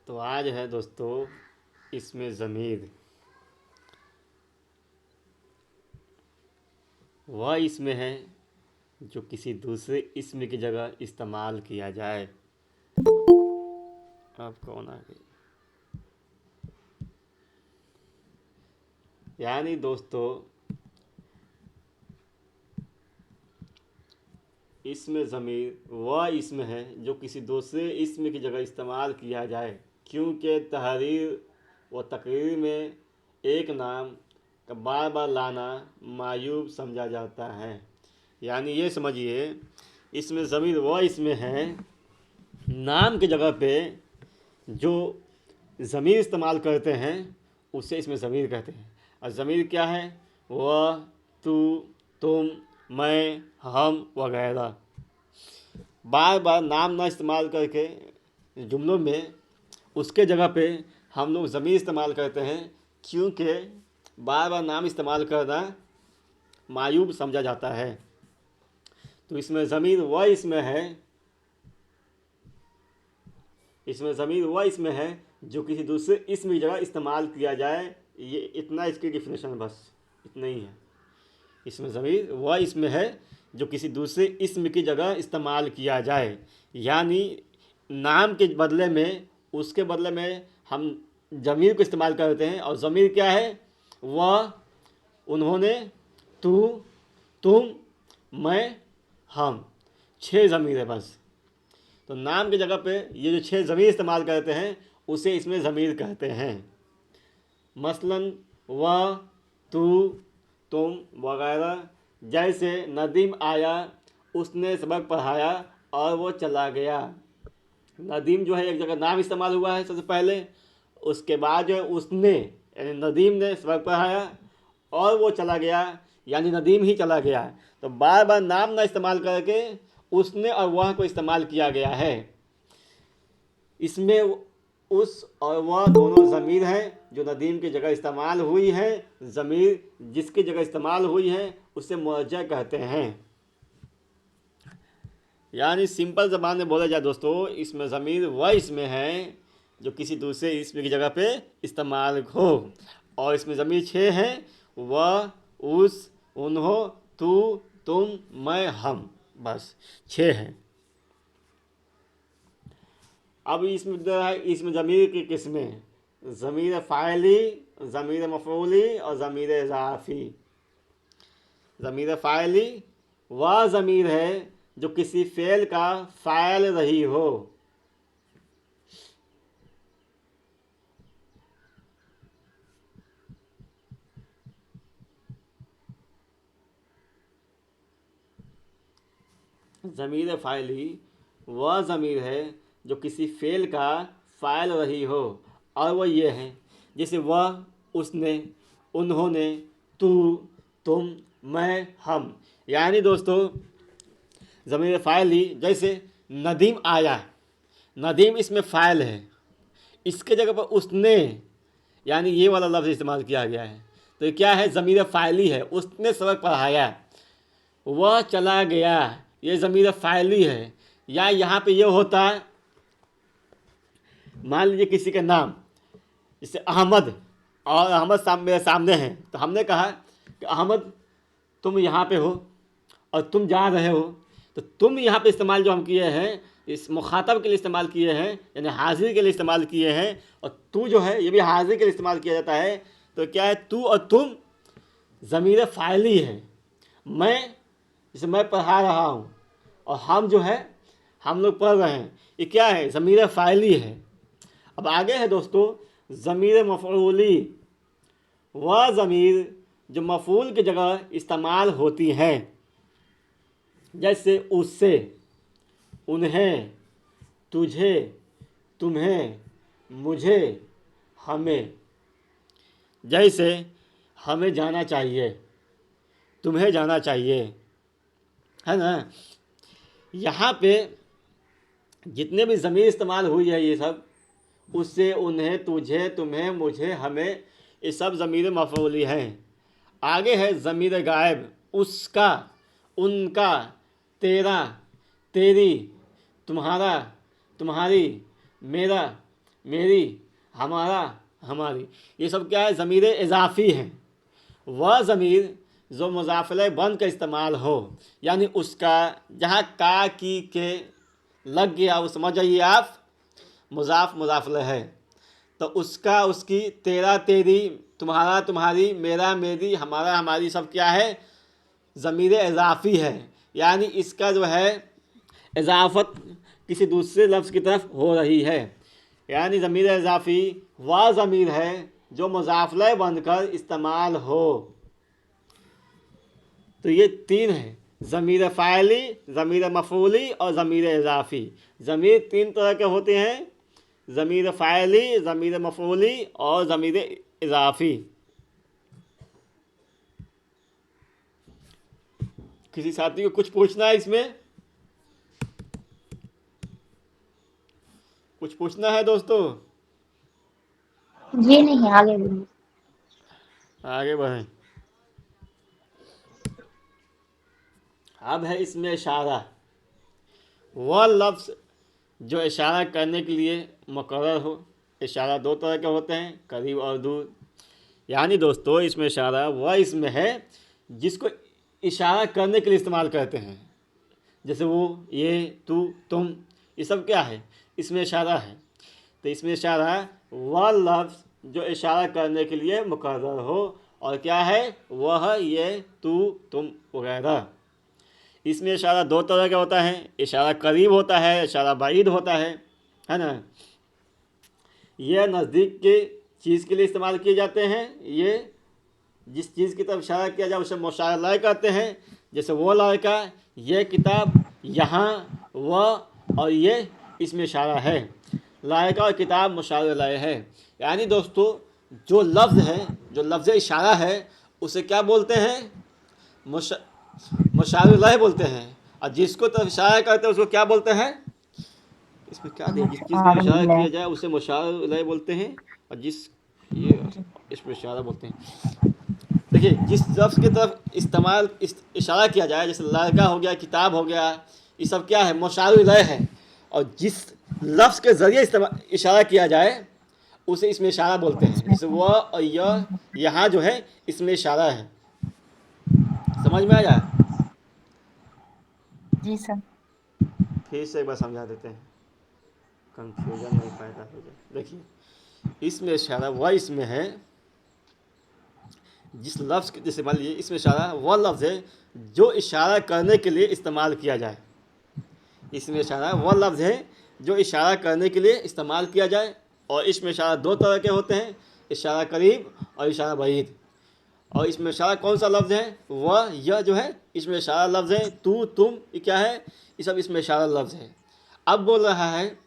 तो आज है दोस्तों इसमें ज़मीर। वह इसमें है जो किसी दूसरे इसम की जगह इस्तेमाल किया जाए। अब कौन आ गई? यानी दोस्तों इसमें ज़मीर वह इसम है जो किसी दूसरे इसम की जगह इस्तेमाल किया जाए, क्योंकि तहरीर व तकरीर में एक नाम का बार बार लाना मायूब समझा जाता है। यानी ये समझिए, इसमें ज़मीर वह इसमें है नाम की जगह पे जो ज़मीर इस्तेमाल करते हैं उसे इसमें ज़मीर कहते हैं। और ज़मीर क्या है? वह, तू, तुम, मैं, हम वगैरह। बार बार नाम ना इस्तेमाल करके जुमलों में उसके जगह पे हम लोग ज़मीर इस्तेमाल करते हैं, क्योंकि बार बार नाम इस्तेमाल करना मायूब समझा जाता है। तो इसमें ज़मीर वह इसमें है, इसमें ज़मीर वह इसमें है जो किसी दूसरे इसम की जगह इस्तेमाल किया जाए। ये इतना इसकी डिफिनेशन, बस इतना ही है। इसमें ज़मीर वह इसमें है जो किसी दूसरे इसम की जगह इस्तेमाल किया जाए, यानी नाम के बदले में, उसके बदले में हम ज़मीर को इस्तेमाल करते हैं। और ज़मीर क्या है? वह, उन्होंने, तू, तुम, मैं, हम। 6 ज़मीर है बस। तो नाम की जगह पे ये जो 6 ज़मीर इस्तेमाल करते हैं उसे इसमें ज़मीर कहते हैं। मसलन वह, तू, तुम वगैरह। जैसे नदीम आया, उसने सबक पढ़ाया और वो चला गया। नदीम जो है एक जगह नाम इस्तेमाल हुआ है सबसे पहले, उसके बाद जो है उसने यानी नदीम ने सबक पढ़ाया और वो चला गया, यानी नदीम ही चला गया। तो बार बार नाम ना इस्तेमाल करके उसने और वह को इस्तेमाल किया गया है। इसमें उस और वह दोनों ज़मीर हैं जो नदीम की जगह इस्तेमाल हुई है। ज़मीर जिसकी जगह इस्तेमाल हुई है उसे मुरज्जा कहते हैं। यानी सिंपल ज़बान में बोला जाए दोस्तों, इसमें ज़मीर वह इसमें है जो किसी दूसरे इसम की जगह पे इस्तेमाल हो। और इसमें ज़मीर 6 हैं, वह, उस, उन्हों, तू, तुम, मैं, हम। बस 6 हैं। अब इसमें ज़मीर की किस्में: ज़मीर फ़ाइली, ज़मीर मफ़ऊली और ज़मीर इज़ाफ़ी। ज़मीर फ़ाइली वह ज़मीर है जो किसी फ़ेल का फ़ाइल रही हो। ज़मीर फ़ाइली वह ज़मीर है जो किसी फ़ेल का फ़ाइल रही हो, और वह ये है जैसे वह, उसने, उन्होंने, तू, तुम, मैं, हम। यानी दोस्तों ज़मीर फ़ाइली जैसे नदीम आया, नदीम इसमें फ़ाइल है, इसके जगह पर उसने यानी ये वाला लफ्ज़ इस्तेमाल किया गया है। तो ये क्या है? ज़मीर फ़ाइली है। उसने सबक पढ़ाया, वह चला गया, ये ज़मीर फ़ाइली है। या यहाँ पे ये होता है, मान लीजिए किसी का नाम जैसे अहमद, और अहमद मेरे सामने हैं, तो हमने कहा कि अहमद तुम यहाँ पे हो और तुम जा रहे हो। तो तुम यहाँ पे इस्तेमाल जो हम किए हैं इस मुखातब के लिए इस्तेमाल किए हैं, यानी हाजिर के लिए इस्तेमाल किए हैं। और तू जो है ये भी हाजिर के लिए इस्तेमाल किया जाता है। तो क्या है? तू और तुम ज़मीर फ़ाइली है। मैं, जैसे मैं पढ़ा रहा हूँ, और हम जो है हम लोग पढ़ रहे हैं, ये क्या है? ज़मीर फ़ाइली है। अब आगे है दोस्तों ज़मीर मफ़ऊली, वह ज़मीर जो मफ़ूल की जगह इस्तेमाल होती हैं। जैसे उससे, उन्हें, तुझे, तुम्हें, मुझे, हमें। जैसे हमें जाना चाहिए, तुम्हें जाना चाहिए, है ना। यहाँ पे जितने भी ज़मीर इस्तेमाल हुई है ये सब, उससे, उन्हें, तुझे, तुम्हें, मुझे, हमें, ये सब ज़मीर मफ़ऊली हैं। आगे है ज़मीर गायब: उसका, उनका, तेरा, तेरी, तुम्हारा, तुम्हारी, मेरा, मेरी, हमारा, हमारी, ये सब क्या है, ज़मीर इजाफ़ी हैं। वह ज़मीर जो मुज़ाफ़िल बन का इस्तेमाल हो, यानी उसका जहाँ का की के लग गया, वो समझ जाइए आप मुज़ाफ़ मुज़ाफ़िल है, तो उसका उसकी, तेरा तेरी, तुम्हारा तुम्हारी, मेरा मेरी, हमारा हमारी, सब क्या है, ज़मीर इजाफ़ी है। यानी इसका जो है इजाफ़त किसी दूसरे लफ्ज़ की तरफ हो रही है। यानी ज़मीर इजाफ़ी वह ज़मीर है जो मुज़ाफ़िल बनकर इस्तेमाल हो। तो ये तीन है, ज़मीर फ़ाइली, ज़मीर मफ़ूली और ज़मीर इजाफ़ी। ज़मीर तीन तरह के होते हैं, ज़मीर फ़ाइली, ज़मीर मफ़ूली और ज़मीर इजाफ़ी। किसी साथी को कुछ पूछना है इसमें? कुछ पूछना है दोस्तों? जी नहीं, आगे बढ़िए। आगे बढ़ें। अब है इसमें इशारा, वह लफ्ज़ जो इशारा करने के लिए मुकर्रर हो। इशारा दो तरह के होते हैं, करीब और दूर। यानी दोस्तों इसमें इशारा वह इसमें है जिसको इशारा करने के लिए इस्तेमाल करते हैं। जैसे वो, ये, तू, तुम, ये सब क्या है, इसमें इशारा है। तो इसमें इशारा वह लफ्ज़ जो इशारा करने के लिए मुकर्रर हो, और क्या है, वह, ये, तू, तुम वगैरह। इसमें इशारा दो तरह का होता है, इशारा करीब होता है, इशारा बाइद होता है ना। यह नज़दीक के चीज़ के लिए इस्तेमाल किए जाते हैं, ये जिस चीज़ की तरफ इशारा किया जाए उसे मुशारा कहते हैं। जैसे वो लड़का, ये किताब, यहाँ, वह और ये, इसमें इशारा है। लड़का और किताब मुशारा लय है। यानी दोस्तों जो लफ्ज़ है, जो लफ्ज़ इशारा है, उसे क्या बोलते हैं, मुशारा लय बोलते हैं। और जिसको तरफ इशारा करते हैं उसको क्या बोलते हैं, इसमें क्या दिया, जिस चीज़ की इशारा मुशारा किया जाए उसे मुशारा लय बोलते हैं। और जिस, ये इसमें इशारा बोलते हैं। देखिए जिस लफ्ज़ की तरफ इशारा किया जाए, जैसे लड़का हो गया, किताब हो गया, ये सब क्या है, मुशारा लय है। और जिस लफ्ज़ के ज़रिए इशारा किया जाए उसे इसमें इशारा बोलते हैं। जैसे वह और यह, यहाँ जो है इसमें इशारा है। समझ में आया? जी सर। फिर से एक बार समझा देते हैं, कंफ्यूजन नहीं पैदा हो जाए। देखिए इसमें इशारा वह इसमें है जिस लफ्ज़ के, जैसे मान लीजिए इसमें इशारा वह लफ्ज़ है जो इशारा करने के लिए इस्तेमाल किया जाए। इसमें इशारा वह लफ्ज़ है जो इशारा करने के लिए इस्तेमाल किया जाए। और इसमें इशारा दो तरह के होते हैं, इशारा करीब और इशारा बईद। और इसमें इशारा कौन सा लफ्ज़ है, वह, यह जो है इसमें इशारा लफ्ज़ है। तू, तुम, ये क्या है, ये सब इसमें इशारा लफ्ज़ है। अब बोल रहा है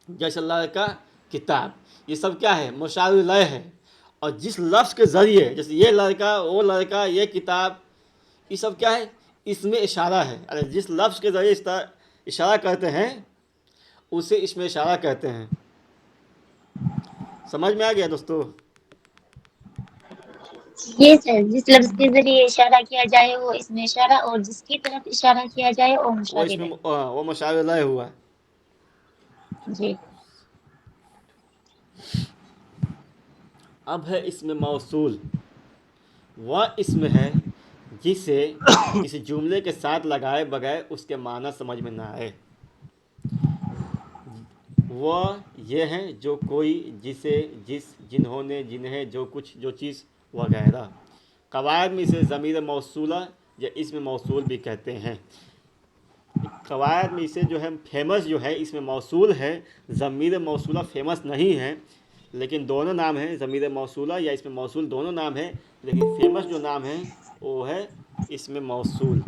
जैसे लड़का, किताब, ये सब क्या है, मुशारा लय है। और जिस लफ्ज़ के ज़रिए, जैसे ये लड़का, वो लड़का, ये किताब, ये सब क्या है, इसमें इशारा है। अरे जिस लफ्ज़ के ज़रिए इशारा करते हैं उसे इसमें इशारा कहते हैं। समझ में आ गया दोस्तों? ये सर, जिस लफ्ज के जरिए इशारा किया जाए वो इसमें इशारा, और जिसकी तरफ इशारा किया जाए वो वो मुशारे इसमें रहे। वो मुशारा लय हुआ। जी। अब है इसमें मौसूल, वह इसमें है जिसे किसी जुमले के साथ लगाए बगैर उसके माना समझ में ना आए। वह ये हैं जो कोई, जिसे, जिस, जिन्होंने, जिन्हें, जो कुछ, जो चीज़ वगैरह। कवायद में इसे ज़मीर मौसूला या इसमें मौसूल भी कहते हैं। कवायद में इसे जो है फेमस जो है इसमें मौसूल है, ज़मीर मौसूला फेमस नहीं है। लेकिन दोनों नाम हैं, ज़मीर मौसूला या इसमें मौसूल, दोनों नाम हैं। लेकिन फेमस जो नाम है वो है इसमें मौसूल।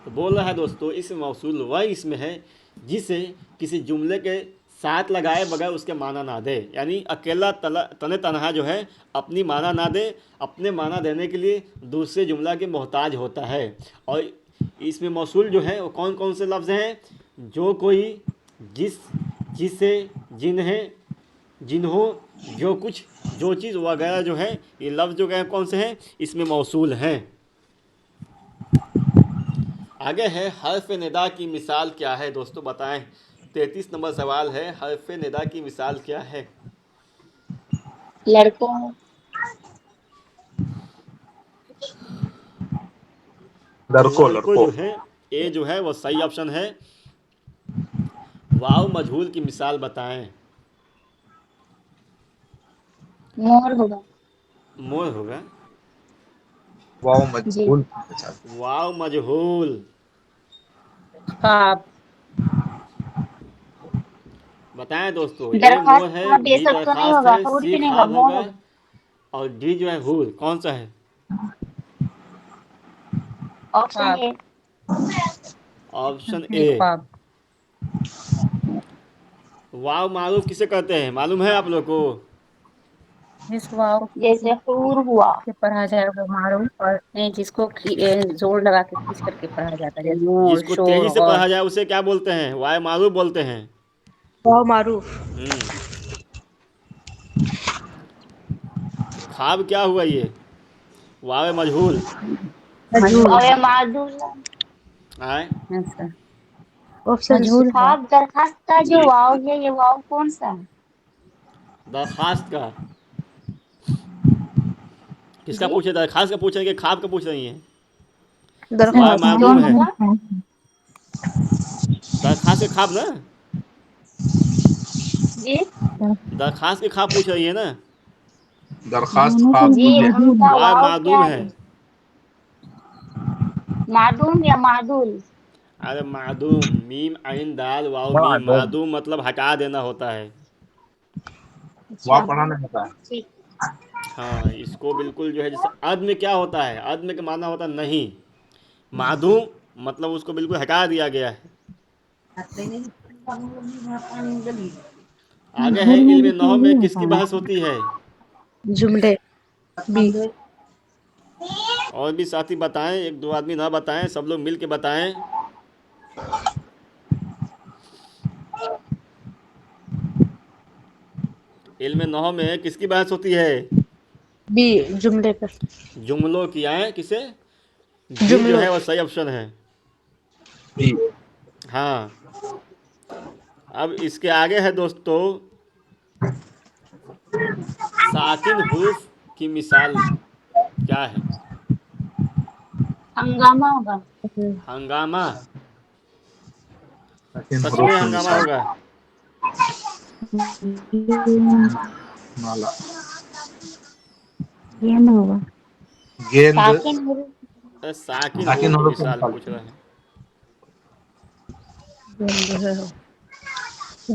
तो बोल रहा है दोस्तों इसमें मौसूल वह इसमें है जिसे किसी जुमले के साथ लगाए बगैर उसके माना ना दे। यानी अकेला तने तनहा जो है अपनी माना ना दे, अपने माना देने के लिए दूसरे जुमला के मोहताज होता है। और इसमें मौसूल जो है वो कौन कौन से लफ्ज़ हैं, जो कोई, जिस, जिसे, जिन्हें, जिन्हों, जो कुछ, जो चीज़ वगैरह जो है, ये लफ्ज़ जो है कौन से हैं, इसमें मौसूल हैं। आगे है हर्फ निदा की मिसाल क्या है दोस्तों, बताएं। 33 नंबर सवाल है, हर्फ निदा की मिसाल क्या है। लड़कों। लड़को लड़को लड़को। जो है, ए जो है वो सही ऑप्शन है। वाव मजहूल की मिसाल बताएं। मोर होगा। मोर होगा। वाव जी। मजबूल। वाव मजहूल। ख्वाब। बताएं दोस्तों, ए मोर दरख्वास्त है, का बी बेशक तो नहीं दरखास्त होगा, है, हूर सी भी नहीं होगा, ख्वाब मोर होगा होगा। और डी जो है हूर। कौन सा है? ऑप्शन ख्वाब। ए। ऑप्शन जी ए। ख्वाब। वाव मारूफ किसे कहते हैं, मालूम है आप लोग को? जिस वाव जैसे हूर हुआ। से पढ़ा जाए वो मारूफ, और नहीं जिसको जोर लगा के खींच करके पढ़ा जाता है, जैसे मोर, जिसको शोर, तेजी से गौर। पढ़ा जाए उसे क्या बोलते हैं? वाव मारूफ बोलते हैं। वाव मारूफ। हम्म। तो ख्वाब क्या हुआ ये? वाव मजहूल। मजहूल। और मादुल। आए। अच्छा, मजहूल है। ख्वाब दरखास्त का जो वाव है, ये वाव कौन सा है? दरखास्त का। किसका जी। पूछे, दरखास्त का पूछ रही है कि ख्वाब का पूछ रही हैं? वाव दरख्वास्त। मालूम दोनों है। का। दरखास्त के ख्वाब ना। जी। दरखास्त के ख्वाब पूछ रही है ना। दरखास्त दोनों के ख्वाब जी, दुल्हे। उनका वाव वाव क्या मादूम है। है? मादूम या मादुल? अरे मादूम, मीम आइन दाल वाव मीम, मादम। मादूम मतलब हटा देना होता है। अच्छा। वाव पढ़ाना होता है। ठीक। हाँ, इसको बिल्कुल जो है, जैसे अद में क्या होता है, अद में का माना होता है नहीं। मादूम मतलब उसको बिल्कुल हटा दिया गया है। आगे है, घर में इल्म लिखे नहव में नहीं किसकी होता बहस होती है? है। जुमले। बी। और भी साथी बताएं, एक दो आदमी ना बताएं, सब लोग मिल के बताएं। इल्म नहव में किसकी बहस होती है? बी, जुमले पर। जुमलों की आए, किसे? बी जो जुमलों। है वो सही ऑप्शन है। बी। हाँ। अब इसके आगे है दोस्तों, साकिन हुरूफ की मिसाल क्या है? हंगामा होगा। हंगामा। लेकिन सच में हरूफ की हंगामा मिसाल। होगा? माला। गेंद होगा। गेंद। साकिन हुरूफ। अरे साकिन साकिन हुरूफ की हरूफ की मिसाल मिसाल। पूछ रहे हैं। गेंद है।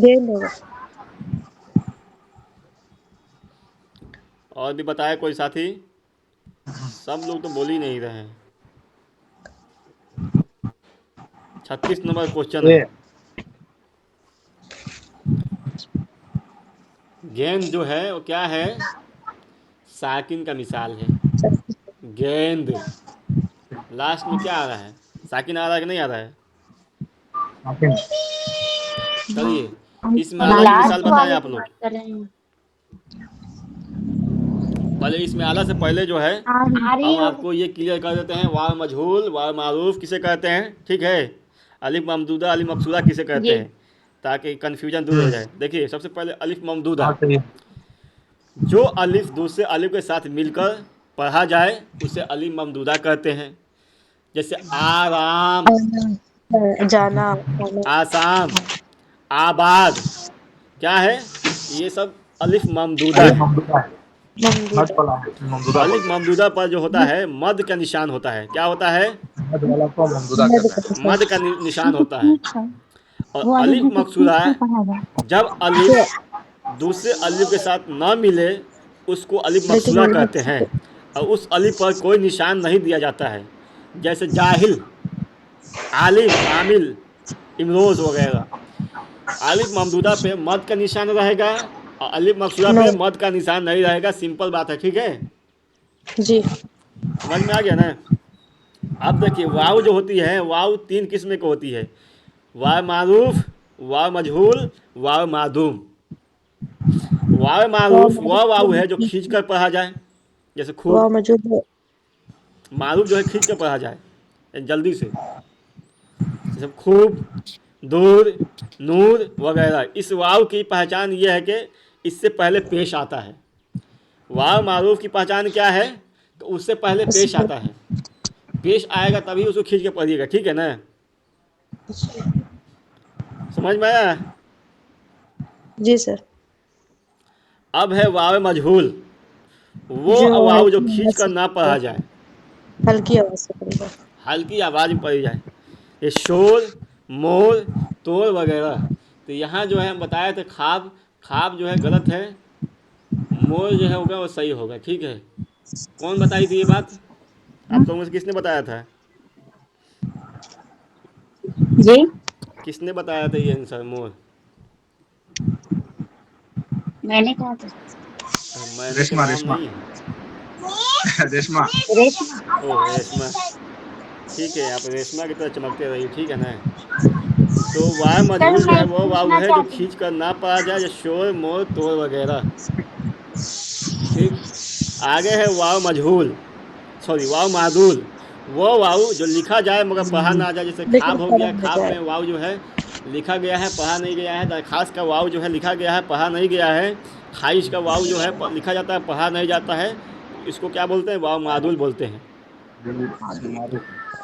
गेंद होगा। और भी बताए कोई साथी? सब लोग तो बोल ही नहीं रहे हैं। 36 नंबर क्वेश्चन ए। है। गेंद जो है वो क्या है? साकिन का मिसाल है। गेंद। लास्ट में क्या आ रहा है? साकिन आ रहा है कि नहीं आ रहा है? साकिन। चलिए, इसमें आला की मिसाल लास्ट बताएं वाले आप की लोग। बात कर रहे हैं। पहले इसमें आला से पहले जो है, आ रही हम होगी। आपको ये क्लियर कर देते हैं, वाव मजहूल वाव मारूफ किसे कहते हैं, ठीक है। अलिफ ममदूदा अलिफ मकसूरा किसे कहते जी। हैं, ताकि कन्फ्यूजन दूर हो जाए। देखिए, सबसे पहले अलिफ ममदूदा। हाँ सही। जो अलिफ दूसरे अलिफ के साथ मिलकर पढ़ा जाए उसे अलिफ ममदूदा कहते हैं। जैसे आराम, जाना। आसाम, आबाद, क्या है? ये सब अलिफ ममदूदा अलिफ है। ममदूदा है। मत मंदूदा। पढ़ा है, ममदूदा अलिफ बोलते ममदूदा पर जो होता है मद का निशान होता है। क्या होता है? हैं। मत वाला को ममदूदा कहते हैं। मद का निशान होता है। और वो वाले अलिफ जिसे मकसूरा, खींच के पढ़ा जाए। जब अलिफ दूसरे अलिफ के साथ ना मिले उसको अलिफ लेकिन मकसूरा वो कहते हैं। और उस अलिफ पर कोई निशान नहीं दिया जाता है। जैसे जाहिल, आलिम, आमिल, इमरोज़ वगैरह। अलिफ ममदूदा पे मद का निशान रहेगा और अलिफ मकसूरा पे नहीं। मद का निशान नहीं रहेगा। सिंपल बात है, ठीक है। जी। समझ में आ गया ना? अब देखिए, वाव जो होती है, वाव तीन किस्म की होती है। वाव मारूफ, वाव मजहूल, वाव मादूम। वाव वाह मारूफ वह वाव है जो मौजूद। खींच कर पढ़ा जाए, जैसे वाह खूब। मौजूद है। मारूफ जो है खींच कर पढ़ा जाए जल्दी से। जैसे खूब, दूर, नूर वगैरह। इस वाव की पहचान ये है कि इससे पहले पेश आता है। वाव मारूफ की पहचान क्या है? तो उससे पहले पेश आता है। पेश आएगा तभी उसको खींच के पढ़िएगा, ठीक है ना? समझ में आया? जी सर। अब है वाव मजहूल, वो जो वाव जो हल्की खींच आवाज कर से ना पढ़ा जाए, हल्की आवाज से पढ़ेगा। हल्की आवाज़ में पढ़ी जाए। ये शोर, मोर, तोड़ वगैरह। तो यहाँ जो है हम बताए थे ख्वाब, ख्वाब जो है गलत है, मोर जो है होगा वो सही होगा, ठीक है? कौन बताई थी ये बात? आप लोगों में से किसने बताया था? जी। किसने बताया था ये आंसर मोर? मैंने कहा था। मैंने के रेशमा नाम रेशमा नहीं है। रेशमा। रेशमा। ओह रेशमा, ठीक है, आप रेशमा की तरह चमकते रहिए, ठीक है ना? तो वाव सर मजहूल जो मैं है वो वाव पूछना है जो चाहती हूँ। खींच कर ना पढ़ा जाए, जो शोर, मोर, तोड़ वगैरह, ठीक। आगे है वाव मजहूल, सॉरी वाव मादूल, वो वाव जो लिखा जाए मगर पढ़ा ना जाए। जैसे लेकिन खाब हो पढ़ा गया, न खाब जाए। में वाव जो है लिखा गया है पढ़ा नहीं गया है। दरखास्त का वाव जो है लिखा गया है पढ़ा नहीं गया है। ख्वाहिश का वाव जो है लिखा जाता है पढ़ा नहीं जाता है। तो इसको क्या बोलते हैं? वाव मादूल बोलते हैं।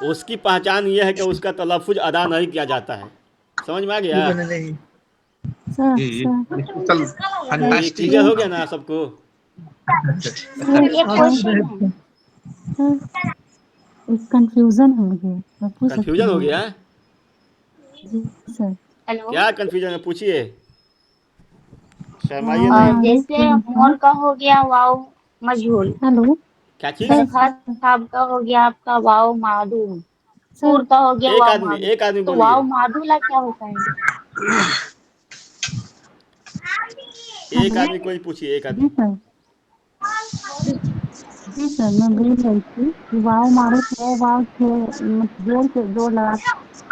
उसकी पहचान ये है कि उसका तलफ़ुज़ अदा नहीं किया जाता है। समझ में आ गया? नहीं सर ये सर चल तो ये फंटास्टिक। क्लियर हो गया ना सबको? सर ये क्वेश्चन है। सर एक कंफ्यूजन है मुझे, मैं पूछ सकती कन्फ्यूजन हो हूँ? गया? जी सर। हेलो। क्या कन्फ्यूजन है, पूछिए, शर्माइए वाव नहीं। मारूफ जो जैसे होता है। मोर का हो गया वाव मजहूल। हेलो क्या चीज़? सर दरखास्त साहब का हो गया आपका वाव मादूम। सर सूर का हो गया एक वाव आदमी, मादूम। एक आदमी तो वाव बोलिए, मादूला क्या होता है? एक हेलो। आदमी कोई पूछिए, एक जी आदमी। सर। जी सर, मैं बोल रही थी कि वाव मारूफ वो वाव जोड़ के जोड़ लगा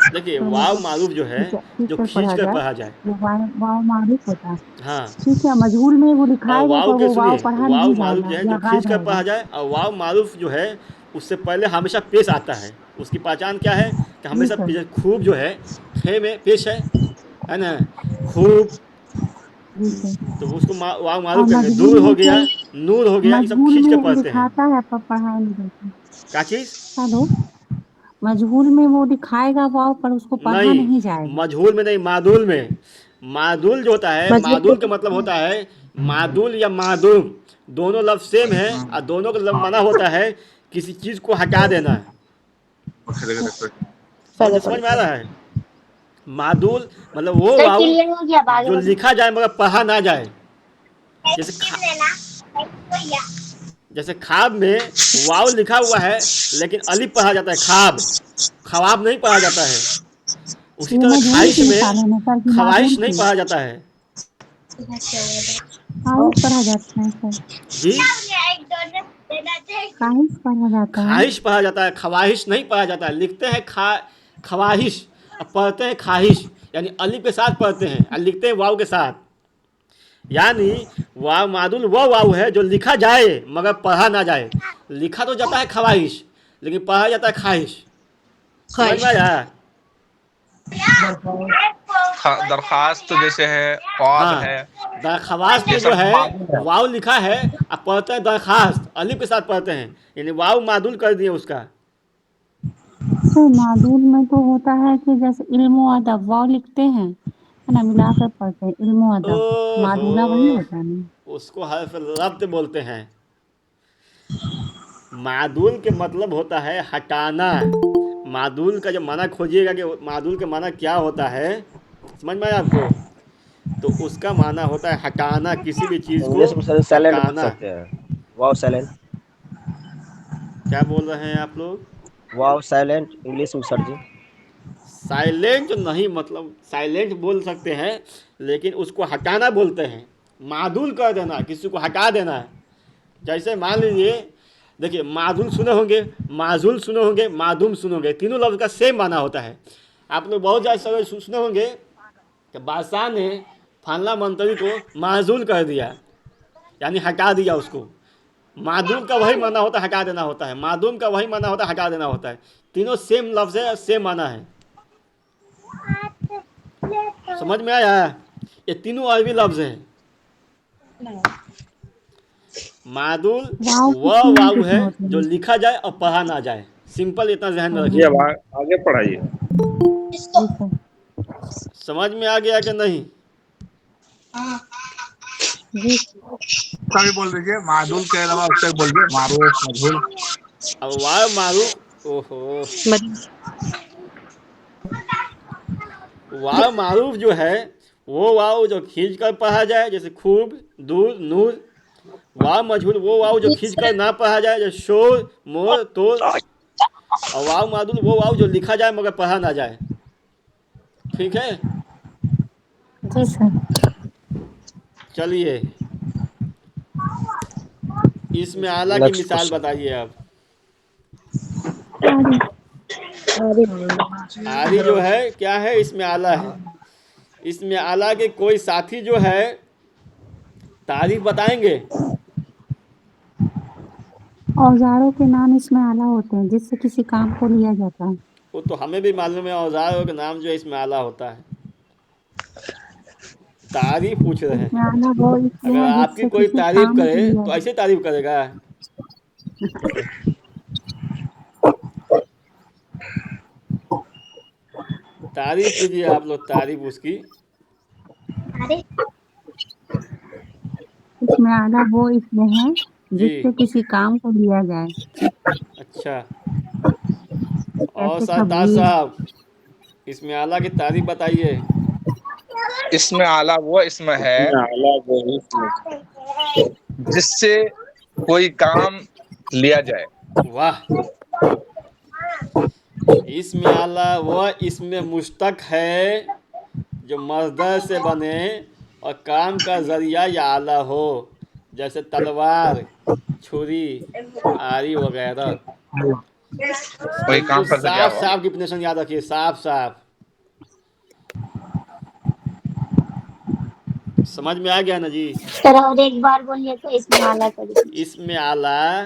देखिए कर वाव मतलब मारूफ जो है खींच जो कर खींच पढ़ा कर जाए, पढ़ा जाए। वो वाव वाव मारूफ होता है। हाँ। ठीक है, मजहूल में वो और लिखाएगा वाव पर के वो वाव सुनिए, पढ़ा वाव नहीं मारूफ जाएगा जो है जो या खींच गायब कर रहेगा। पढ़ा जाए, और वाव मारूफ जो है उससे पहले हमेशा पेश आता है। उसकी पहचान क्या है? कि जी हमेशा सर। खूब जो है खे में पेश है ना? खूब। जी सर। तो उसको वाव और मारूफ कहेंगे। मजहूल दूर हो में गया, फिर नूर हो गया, ये सब मजहूल खींच कर में पढ़ते हैं। लिखाता है पर पढ़ा नहीं जाता। क्या चीज़? हेलो। मजहूल में वो दिखाएगा वाव पर उसको पढ़ा नहीं, नहीं जाएगा। मजहूल में नहीं, मादुल में। मादुल जो होता है, मजहूर मादुल का मतलब को होता है मादुल या मादूम, दोनों लफ्ज सेम है, और दोनों का माना होता है किसी चीज़ को हटा देना। पहले समझ में आ पढ़ेगा। रहा है? मादुल मतलब वो सर वाव क्लियर हो गया, अब आगे जो बढ़ो। लिखा जाए मगर पढ़ा ना जाए। जैसे जैसे खाब में वाव लिखा हुआ है लेकिन अलिफ पढ़ा जाता है, खाब, ख्वाब नहीं पढ़ा जाता है। उसी ये तरह मजहूल ख्वाहिश की में मिसाल है ना सर, कि मादूल ख्वाहिश नहीं की पढ़ा जाता है। काहिश पढ़ा जाता है सर। जी, काहिश पढ़ा जाता है। ख्वाहिश पढ़ा जाता है, ख्वाहिश नहीं पढ़ा जाता है। लिखते हैं ख्वाहिश, और पढ़ते हैं ख्वाहिश, यानी अलिफ के साथ पढ़ते हैं और लिखते हैं वाव के साथ। यानी वाव मादुल वो वाव है जो लिखा जाए मगर पढ़ा ना जाए। लिखा तो जाता है ख्वाहिश लेकिन पढ़ा जाता है ख्वाहिश। समझ में ख्वाहिश। आया? दरखास्त तो जैसे है, ख्वाब हाँ, है, दरख्वास्त ये में जो सब है मामूल है। वाव लिखा है, अब पढ़ते हैं दरखास्त, अलिफ के साथ पढ़ते हैं, यानी वाव मादुल कर दिए उसका। सर मादूल में तो होता है कि जैसे इल्मो अदब वाव लिखते हैं है ना, मिलाकर पढ़ते हैं इल्मो अदब। ओहो, मादूला वही होता है ना। उसको हर्फ रब्त बोलते हैं। मादुल के मतलब होता है हटाना। मादुल का जब माना खोजिएगा कि मादुल का माना क्या होता है, समझ में आया आपको? तो उसका माना होता है हटाना, किसी भी चीज़ को इंग्लिश में सर साइलेंट बोल हटाना। सकते हैं। वाव साइलेंट। क्या बोल रहे हैं आप लोग? वाव साइलेंट इंग्लिश में सर जी। साइलेंट नहीं, मतलब साइलेंट बोल सकते हैं लेकिन उसको हटाना बोलते हैं। मादुल कर देना, किसी को हटा देना है। जैसे मान लीजिए, देखिए मादुल सुने होंगे, माजुल सुने होंगे, मादुम सुने होंगे, तीनों लफ्ज़ का सेम माना होता है। आप लोग बहुत ज़्यादा समय सुने होंगे कि बादशाह ने फलाना मंत्री को माजुल कर दिया, यानी हटा दिया उसको। मादुम का वही माना होता है, हटा देना होता है। मादुम का वही माना होता है, हटा देना होता है। तीनों सेम लफ्ज़ है, सेम माना है। समझ में आया? ये तीनों अरबी लफ्ज हैं। मादुल वाव की वह तीन वाव किस्में है होती जो हैं। लिखा जाए और पढ़ा ना जाए। सिंपल, इतना ध्यान में जी रखिए। अब आगे पढ़ाइए। जी सर। समझ में आ गया कि नहीं? जी कभी बोल दीजिए मादुल के अलावा उससे बोलिए मारूफ मजहूल। अब वाव मारूफ, ओहो, वाव मारूफ जो है वो वाव जो खींच कर पढ़ा जाए, जैसे खूब, दूर, नूर। वाव मजहूल वो वाव जो जी खींच सर। कर ना पढ़ा जाए, जैसे शोर, मोर, तोर। और वाव मादुल वो वाव जो लिखा जाए मगर पढ़ा ना जाए। ठीक है, जी सर। चलिए इसमें आला की नेक्स्ट मिसाल क्वेश्चन। बताइए आप। अरे आरी जो है क्या है? इसमें आला है। इसमें आला के कोई साथी जो है तारीफ बताएंगे। औजारों के नाम इसमें आला होते हैं जिससे किसी काम को लिया जाता है। वो तो हमें भी मालूम है, औजारों के नाम जो है इसमें आला होता है। तारीफ पूछ रहे हैं। इसमें आला वो इसमें अगर है आपकी जिससे कोई किसी तारीफ काम को करे लिया तो जाता ऐसे तारीफ करेगा। तारीफ कीजिए आप लोग, तारीफ उसकी। अरे है। इसमें आला वो इसमें है जी, जिससे किसी काम को लिया जाए। अच्छा। और जैसे सरताज खबीर। साहब, इसमें आला की तारीफ बताइए। इसमें आला वो इसमें है इसमें आला वो इसमें जिससे कोई काम लिया जाए। वाह, इसमें आला वह इसमें मुश्तक है जो मजदर से बने और काम का जरिया या आला हो, जैसे तलवार, छुरी, आरी वगैरह। कोई बिल्कुल काम का जरिया साफ हो। साफ डिफिनेशन याद रखिए, साफ साफ। समझ में आ गया ना जी? सर और एक बार बोलिए तो इसमें आला कर दीजिए। इसमें आला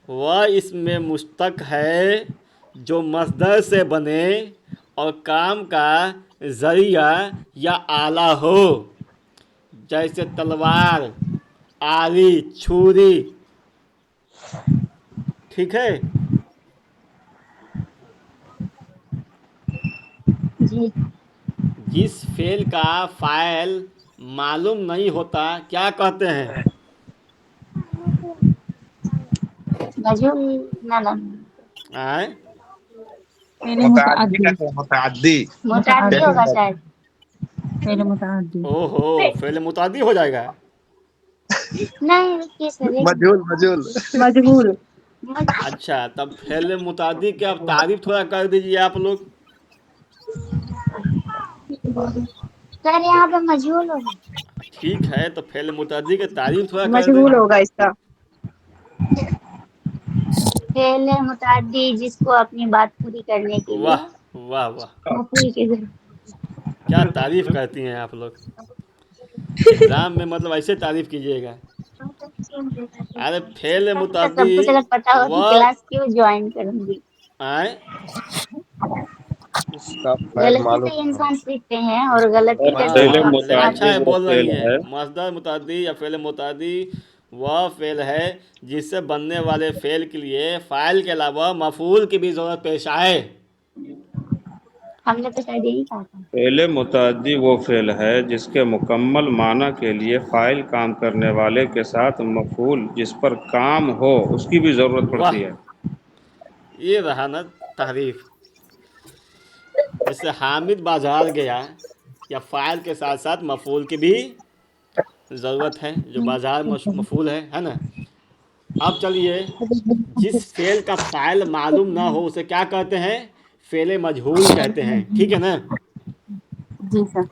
वह इसमें मुश्तक है जो मसदर से बने और काम का जरिया या आला हो, जैसे तलवार, आरी, छुरी। ठीक है, जी जिस फेल का फाइल मालूम नहीं होता क्या कहते हैं? मजहूल ना ना आए, पहले मुतअद्दी मुतअद्दी। कहते हैं मुतअद्दी। मुतादी मुतअद्दी। होगा शायद। पहले मुतअद्दी। ओहो, फेल मुतादी हो जाएगा। नहीं रुकिए सर एक मजहूल मजहूल। मजबूर। अच्छा, तब फेल मुतादी के आप तारीफ थोड़ा कर दीजिए आप लोग। सर यहाँ पे मजहूल होगा। ठीक है, तो फेल मुतादी के तारीफ थोड़ा कर दें। मजबूर होगा इसका। फेल है मुतादी जिसको अपनी बात पूरी करने के लिए वाह, वाह वाह, मफूल की जरूरत। क्या तारीफ करती हैं आप लोग। एग्जाम में मतलब ऐसे तारीफ कीजिएगा। अरे फेल अच्छा सब मुतादी कुछ अगर पता हो तो वह क्लास क्यों ज्वाइन करूंगी। आए, इसका फाइल गलती से मालूम ही ना हो। इंसान सीखते हैं और गलती और करके फेल हाँ, ही लेकिन अच्छा मुतादी है वो बोल रही फेल हैं। है मसदर मुतादी या फेल मुतादी वह फेल है जिससे बनने वाले फेल के लिए फाइल के अलावा मफूल की भी जरूरत पेश आए। हमने तो शायद यही कहा था। फेल मुतादी वो फेल है जिसके मुकम्मल माना के लिए फाइल काम करने वाले के साथ मफूल जिस पर काम हो उसकी भी ज़रूरत वाह, पड़ती है। ये रहा ना तारीफ। जैसे हामिद बाजार गया, या फाइल के साथ साथ मफूल की भी ज़रूरत है, जो बाजार मफूल है ना। अब चलिए, जिस फेल का फाइल मालूम ना हो उसे क्या कहते हैं? फेल मजहूल कहते हैं। ठीक है ना? जी सर।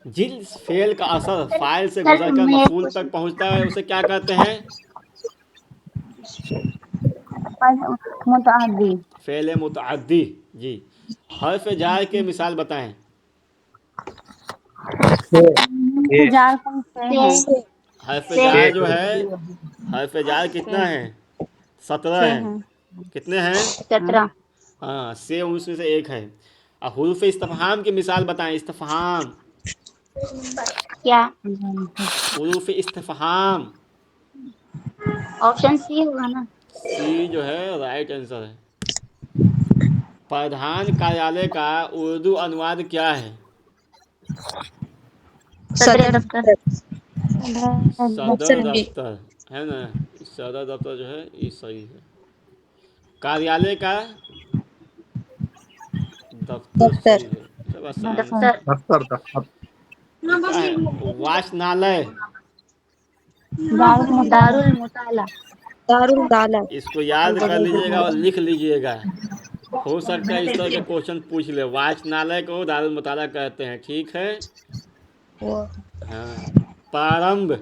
जिस फेल का असर फाइल से सर गुजरकर मैं मफूल कुछ तक पहुंचता है उसे क्या कहते हैं? पहले मुतअद्दी। फेल मुतअद्दी। जी, हर्फ जार के मिसाल बताएं। इंतजार करते हैं। से हर्फ से जार जो है, हर्फ जार कितना छः। है? 17 छः हैं। हैं। कितने हैं? 17। हाँ, से उसमें से एक है। और हुरूफ इस्तफहाम की मिसाल बताएं, इस्तफहाम। क्या? हुरूफ इस्तिफहाम। ऑप्शन सी होगा ना। सी जो है राइट आंसर है। प्रधान कार्यालय का उर्दू अनुवाद क्या है? सदर दफ्तर। सदर ऑप्शन बी। दफ्तर है ना। सदर दफ्तर जो है ये सही है। कार्यालय का दफ्तर दफ्तर। सही है। सब आसान सा। दफ्तर। दफ्तर दफ्तर। ये क्या है? वाचनालय। दारुल मुताला। दारुल मुताला। दारुल दाला। इसको याद कर लीजिएगा और लिख लीजिएगा। हो सकता है इस तरह के क्वेश्चन पूछ ले। वाचनालय को दारुल मुताला कहते हैं, ठीक है। वो हाँ। प्रारंभ।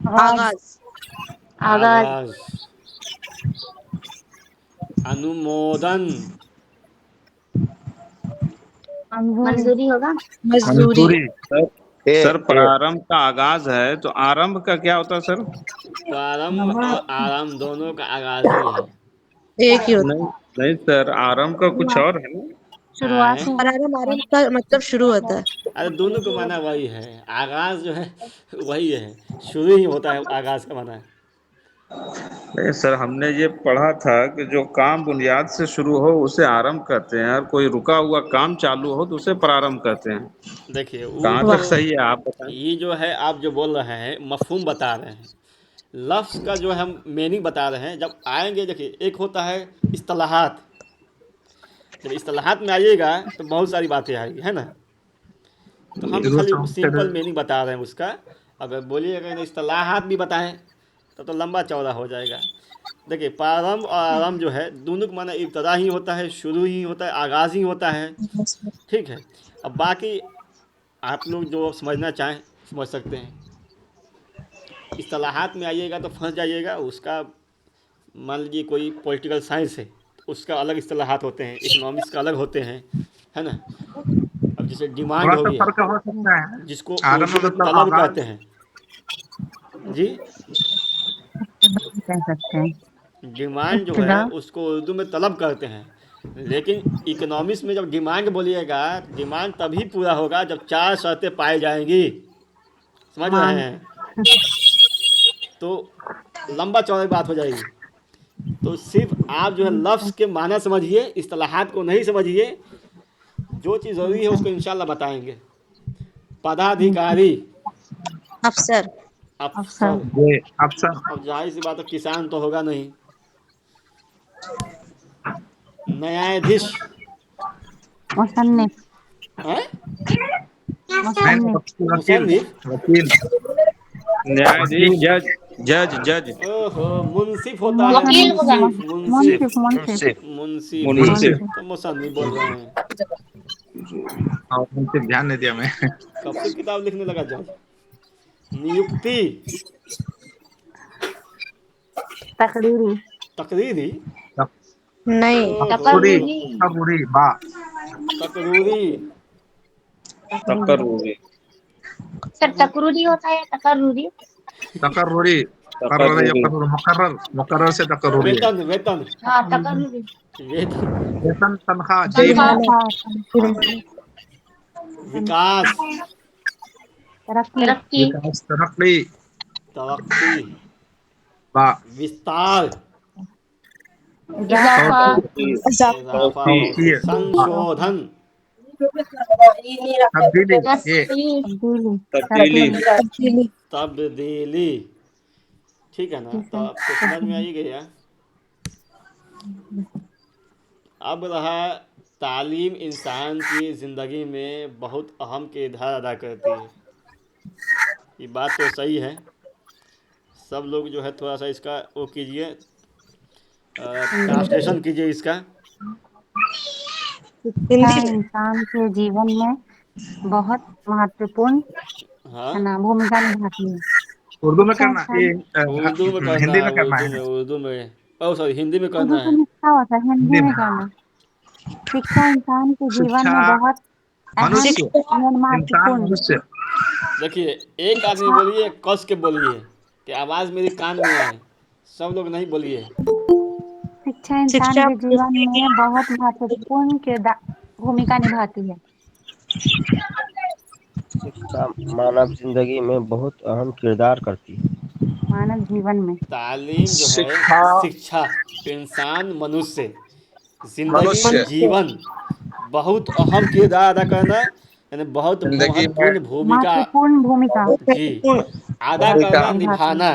आगाज। आगाज। आगाज। अनुमोदन। मंजूरी। मंजूरी होगा। मजदूरी। मंजूरी। सर ए सर ए प्रारंभ का आगाज है तो आरंभ का क्या होता है सर? प्रारंभ और आरंभ दोनों का आगाज ही है। एक ही होता नहीं नहीं सर, आरंभ का कुछ और है ना। शुरुआत आए। है। है। प्रारंभ आरंभ का मतलब शुरू होता है। अरे दोनों को माना वही है। आगाज जो है वही है। शुरू ही होता है आगाज का माना। नहीं सर, हमने ये पढ़ा था कि जो काम बुनियाद से शुरू हो उसे आरंभ कहते हैं, और कोई रुका हुआ काम चालू हो तो उसे प्रारंभ कहते हैं। देखिए वो कहाँ तो तक सही है आप बताएं। ये जो है आप जो बोल रहे हैं मफहूम बता रहे हैं। लफ्ज़ का जो हम मीनिंग बता रहे हैं। जब आएंगे देखिए एक होता है इस्तिलाहात। जब इस्तिलाहात में आइएगा तो बहुत सारी बातें आएगी, है ना। तो हम खाली सिंपल मीनिंग बता रहे हैं उसका। अगर बोलिएगा ना इस्तिलाहात भी बताएं तो लंबा चौड़ा हो जाएगा। देखिए प्रारंभ और आरंभ जो है दोनों का माना इब्तदा ही होता है, शुरू ही होता है, आगाज़ ही होता है, ठीक है। अब बाकी आप लोग जो समझना चाहें समझ सकते हैं। इस्तिलाहात में आइएगा तो फंस जाइएगा। उसका मान लीजिए कोई पॉलिटिकल साइंस है तो उसका अलग इस्तिलाहात होते हैं, इकोनॉमिक्स का अलग होते हैं, है ना। अब जैसे डिमांड थोड़ा हो सा गया फर्क हो सकता है। जिसको आरंभ उर्दू में मतलब तलब आगाज। कहते हैं। जी। कह सकते हैं। डिमांड जो इब्तिदा। है उसको उर्दू में तलब कहते हैं। लेकिन इकोनॉमिक्स में जब डिमांड बोलिएगा डिमांड तभी पूरा होगा जब चार शर्तें पाई जाएंगी। समझ रहे मांग। हैं। तो लंबा चौड़ा बात हो जाएगी। तो सिर्फ आप जो है लफ्ज़ के माना समझिए, इस्तिलाहात को नहीं समझिए। जो चीज़ ज़रूरी है उसको इंशाल्लाह बताएंगे। पदाधिकारी। अफसर। अफसर। अफसर। ये अफसर। अब जाहिर सी बात है किसान तो होगा नहीं। न्यायाधीश। मुसन्निफ। हैं? नहीं मुसन्निफ। वकील। मुसन्निफ। वकील। न्यायाधीश, वकील। जज। जज जज। ओहो मुंसिफ होता है। वकील होगा। मुंसिफ मुंसिफ। मुंसिफ। मुंसिफ। मुंसिफ। मुंसिफ मुंसिफ। मुंसिफ। तो मुसन्निफ बोल रहे हैं। और उनसे ध्यान नहीं दिया मैं। कब से किताब लिखने लगा जज। नियुक्ति। तकरीरी। तकरीरी। नहीं। ओहो। तकरूरी। तकर्रुरी। तकरूरी बा। तकरूरी। तकरीरी। तकर्रुरी। सर तकरूरी होता है तकर्रुरी। तकरूरी। कर्र या तकर्रुरी। कर्र मुकर्रर। मुकर्रर से तकरूरी है। वेतन वेतन। हाँ तकर्रुरी। वेतन। वेतन तनख्वाह जी। तनख्वाह। जुर्माना। जुर्माना। विकास। तरक्की। तरक्की। विकास तरक्की। तरक्की। बा। विस्तार। इजाफा। इजाफा। तौसीर। इजाफा तौसीर। तौसीर। तौसीर। संशोधन। तब्दीली। ये तस्वीर। तब्दीली। तब्दीली। तब्दीली। तब्दीली। ठीक है ना। ठीक तो है। आपको समझ में आई गया। अब रहा तालीम इंसान की ज़िंदगी में बहुत अहम किरदार अदा करती है। ये बात तो सही है। सब लोग जो है थोड़ा सा इसका वो कीजिए, ट्रांसलेशन कीजिए इसका। शिक्षा हिंदी में। इंसान के जीवन में बहुत महत्वपूर्ण हाँ। है ना भूमिका निभाती है। उर्दू में शिक्षा करना ये इंसान। उर्दू में करना हिंदी है। में करना उर्दू है। में उर्दू में ओ सॉरी हिंदी में उर्दू करना तो है। लिखा होता है, हिंदी हिंदी में में। करना। शिक्षा इंसान के जीवन शिक्षा में बहुत अहम मनुष्य। शिक्षा। और इंसान महत्वपूर्ण। मनुष्य। देखिए एक आदमी शिक्षा। बोलिए कस के बोलिए कि आवाज़ मेरी कान में आए। सब लोग नहीं बोलिए। शिक्षा इंसान शिक्षा के जीवन मनुष्य में बहुत की। महत्वपूर्ण किरदार भूमिका निभाती है। शिक्षा मानव जिंदगी में बहुत अहम किरदार करती है। मानव जीवन में तालीम जो है, शिक्षा शिक्षा, इंसान, मनुष्य, जिंदगी, मनुष्य मनुष्य जीवन, बहुत अहम किरदार अदा करना, यानी बहुत जिंदगी में महत्वपूर्ण भूमिका, महत्वपूर्ण भूमिका बहुत जी, महत्वपूर्ण अदा भूमिका करना, निभाती है। निभाना।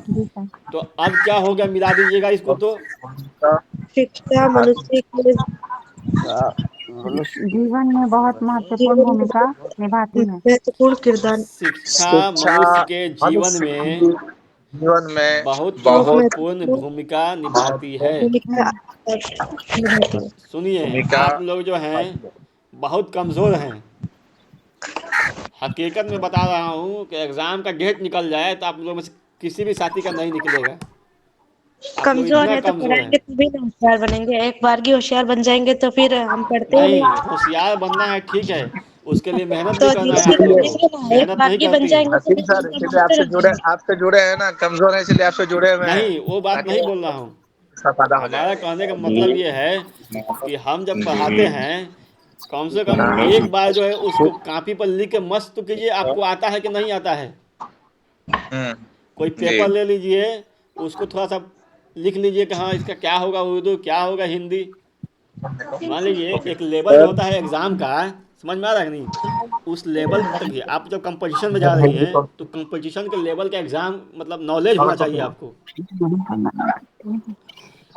जी सर। तो अब क्या हो गया, मिला दीजिएगा इसको तो। भूमिका शिक्षा मनुष्य के शिक्षा मनुष्य के जीवन में बहुत महत्वपूर्ण जीवन में भूमिका निभाती है। महत्वपूर्ण किरदार शिक्षा शिक्षा मनुष्य के जीवन मनुष्य में की जीवन में बहुत बहुत बहुत महत्वपूर्ण महत्वपूर्ण भूमिका निभाती है। महत्वपूर्ण भूमिका निभाती है। सुनिए, भूमिका आप लोग जो हैं बहुत कमज़ोर हैं। हकीकत में बता रहा हूँ कि एग्ज़ाम का डेट निकल जाए तो आप लोगों में से किसी भी साथी का नहीं निकलेगा। आप लोग कमजोर इतना है तो कमज़ोर हैं। पढ़ाएंगे तभी ना होशियार बनेंगे। एक बार की होशियार बन जाएंगे तो फिर हम पढ़ते ही नहीं, नहीं। होशियार बनना है ठीक है, उसके लिए मेहनत भी तो करना धीरे है आप धीरे लोग को। बनेंगे ना, एक मेहनत बार नहीं की बन करती हैं। जाएंगे तो हसीन फिर सर, हम तो इसीलिए बनते रह जाएंगे। आपसे जुड़े हैं ना, कमजोर है इसलिए आपसे जुड़े हुए हैं नहीं, वो बात ताकि नहीं बोल रहा हूँ। इसका फायदा हो हमारा जाए। कहने का मतलब ये है कि हम जब पढ़ाते हैं, कम से कम एक बार जो है उसको कापी पर लिख के मस्त तो कीजिए, आपको आता है कि नहीं आता है। कोई जी पेपर ले लीजिए, उसको थोड़ा सा लिख लीजिए कि हाँ इसका क्या होगा उर्दू, क्या होगा हिंदी। मान लीजिए एक लेवल जो सर होता है एग्ज़ाम का, समझ में आ रहा है कि नहीं, उस लेवल तक ही आप जब कंपटीशन में जा रही हैं तो कंपटीशन के लेवल का एग्ज़ाम मतलब नॉलेज होना चाहिए आपको।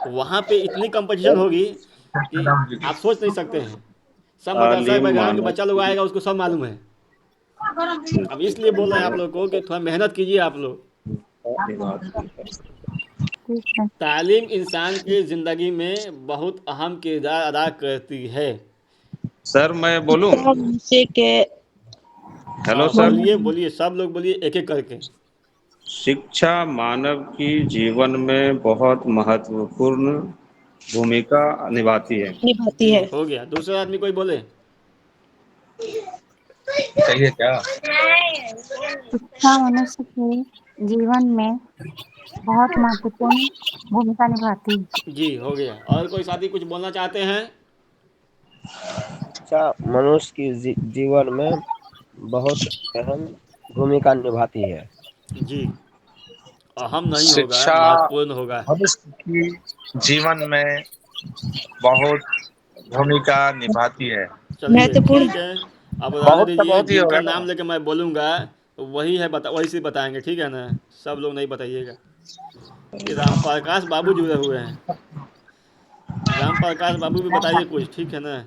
वहाँ पे इतनी कंपटीशन होगी कि आप सोच नहीं सकते हैं। सब मदरसा तालीम बैकग्राउंड के मानव बच्चा लोग आएगा, उसको सब मालूम है। अब इसलिए बोल रहे हैं आप लोग को कि थोड़ा मेहनत कीजिए आप लोग। निभाती है। ठीक है। तालीम इंसान की ज़िंदगी में बहुत अहम किरदार अदा करती है। सर मैं बोलूं? शिक्षा मनुष्य के हेलो हाँ सर। बोलिए बोलिए, सब लोग बोलिए एक एक करके। शिक्षा मानव की जीवन में बहुत महत्वपूर्ण भूमिका निभाती है। निभाती जी है। हो गया, दूसरा आदमी कोई बोले। चाहिए क्या? शिक्षा मनुष्य के जीवन में बहुत महत्वपूर्ण भूमिका निभाती है। जी हो गया, और कोई साथी कुछ बोलना चाहते हैं? शिक्षा मनुष्य की जीवन में बहुत अहम भूमिका निभाती है। जी, अहम नहीं होगा, शिक्षा महत्वपूर्ण होगा। मनुष्य की जीवन में बहुत भूमिका निभाती है। चलिए ठीक महत्वपूर्ण है, अब रहने बहुत तो दीजिए, बहुत ही जिनका होगा नाम ना। लेके मैं बोलूँगा वही है, वही से बताएंगे, ठीक है ना। सब लोग नहीं बताइएगा। ये राम प्रकाश बाबू जुड़े हुए हैं। राम प्रकाश बाबू भी बताइए कुछ, ठीक है ना।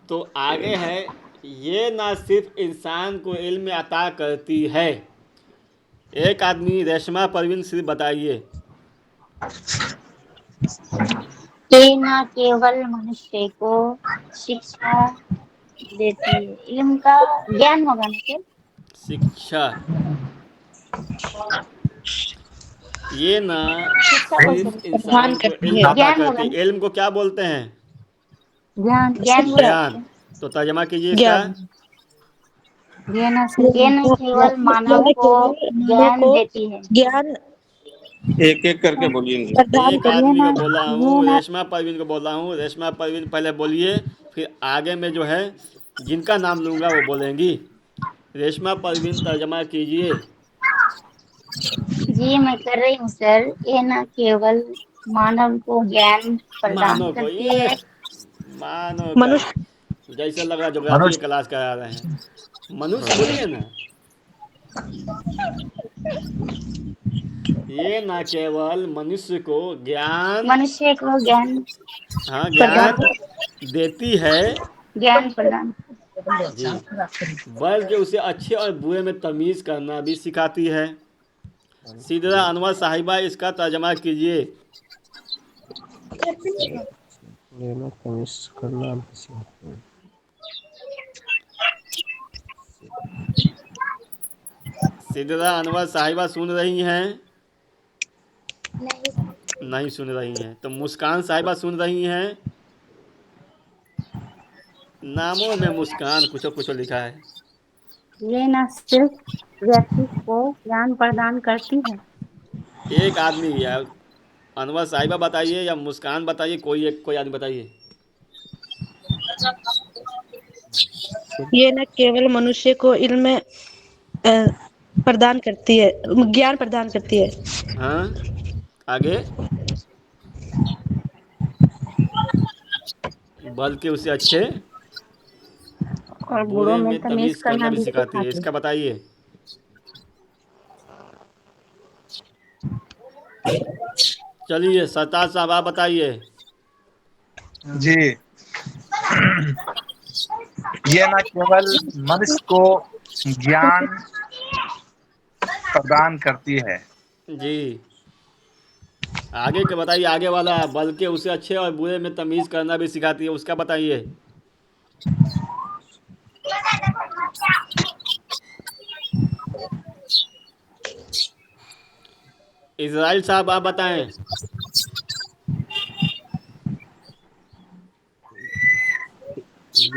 तो आगे है, ये ना सिर्फ इंसान को इल्म अता करती है। एक आदमी रेशमा परवीन सिर्फ बताइए। ये न केवल मनुष्य को शिक्षा देती है, इल्म का ज्ञान होगा ना सर। शिक्षा, ये ना शिक्षा को सिर्फ प्रदान इंसान को करती इल्म है। अता ज्ञान होगा करती ना, है। इल्म को क्या बोलते हैं? ज्ञान। ज्ञान बोल शिक्षा सकते ज्ञान। हैं। तो तर्जमा कीजिए इसका। ज्ञान। ये न सिर्फ ये न केवल मानव यह को केवल मानव ज्ञान को देती है। ज्ञान एक एक करके बोलिए इनसे। प्रदान एक करती ये आदमी न को बोला ये हूँ, न रेशमा परवीन को बोला हूँ। रेशमा परवीन पहले बोलिए, फिर आगे में जो है जिनका नाम लूँगा वो बोलेंगी। रेशमा परवीन तर्जमा कीजिए। जी मैं कर रही हूँ सर। ये न केवल मानव को ज्ञान प्रदान मानो को करती ये, है। मानो का मनुष्य जैसे लग रहा ज्योग्राफी की मनुष्य क्लास करा रहे हैं। मनुष्य बोलिए ना। ये ना केवल मनुष्य को ज्ञान, मनुष्य को ज्ञान हाँ प्रदान ज्ञान देती है, ज्ञान प्रदान जी, बल्कि उसे अच्छे और बुरे में तमीज़ करना भी सिखाती है। सिदरा अनवर साहिबा इसका तर्जमा कीजिए। लेना तमीज करना भी सिखाती है। सिदरा अनवर साहिबा सुन रही हैं? नहीं। नहीं सुन रही हैं। तो मुस्कान साहिबा सुन रही हैं? नामों में मुस्कान कुछ कुछ लिखा है। ये न सिर्फ व्यक्ति को ज्ञान प्रदान करती है। एक आदमी, या अनवर साहिबा बताइए या मुस्कान बताइए, कोई एक कोई आदमी बताइए। ये न केवल मनुष्य को इल्म प्रदान करती है, ज्ञान प्रदान करती है, हाँ, आगे, बल्कि उसे अच्छे और बुरों बुरे में में तमीज तमीज़ करना करना भी भी सिखाती है। सिखाती है। इसका बताइए। चलिए सरताज साहब आप बताइए। जी, ये न केवल मनुष्य को ज्ञान प्रदान करती है। जी, आगे के बताइए, आगे वाला, बल्कि उसे अच्छे और बुरे में तमीज़ करना भी सिखाती है, उसका बताइए। इज़राइल साहब आप बताएं।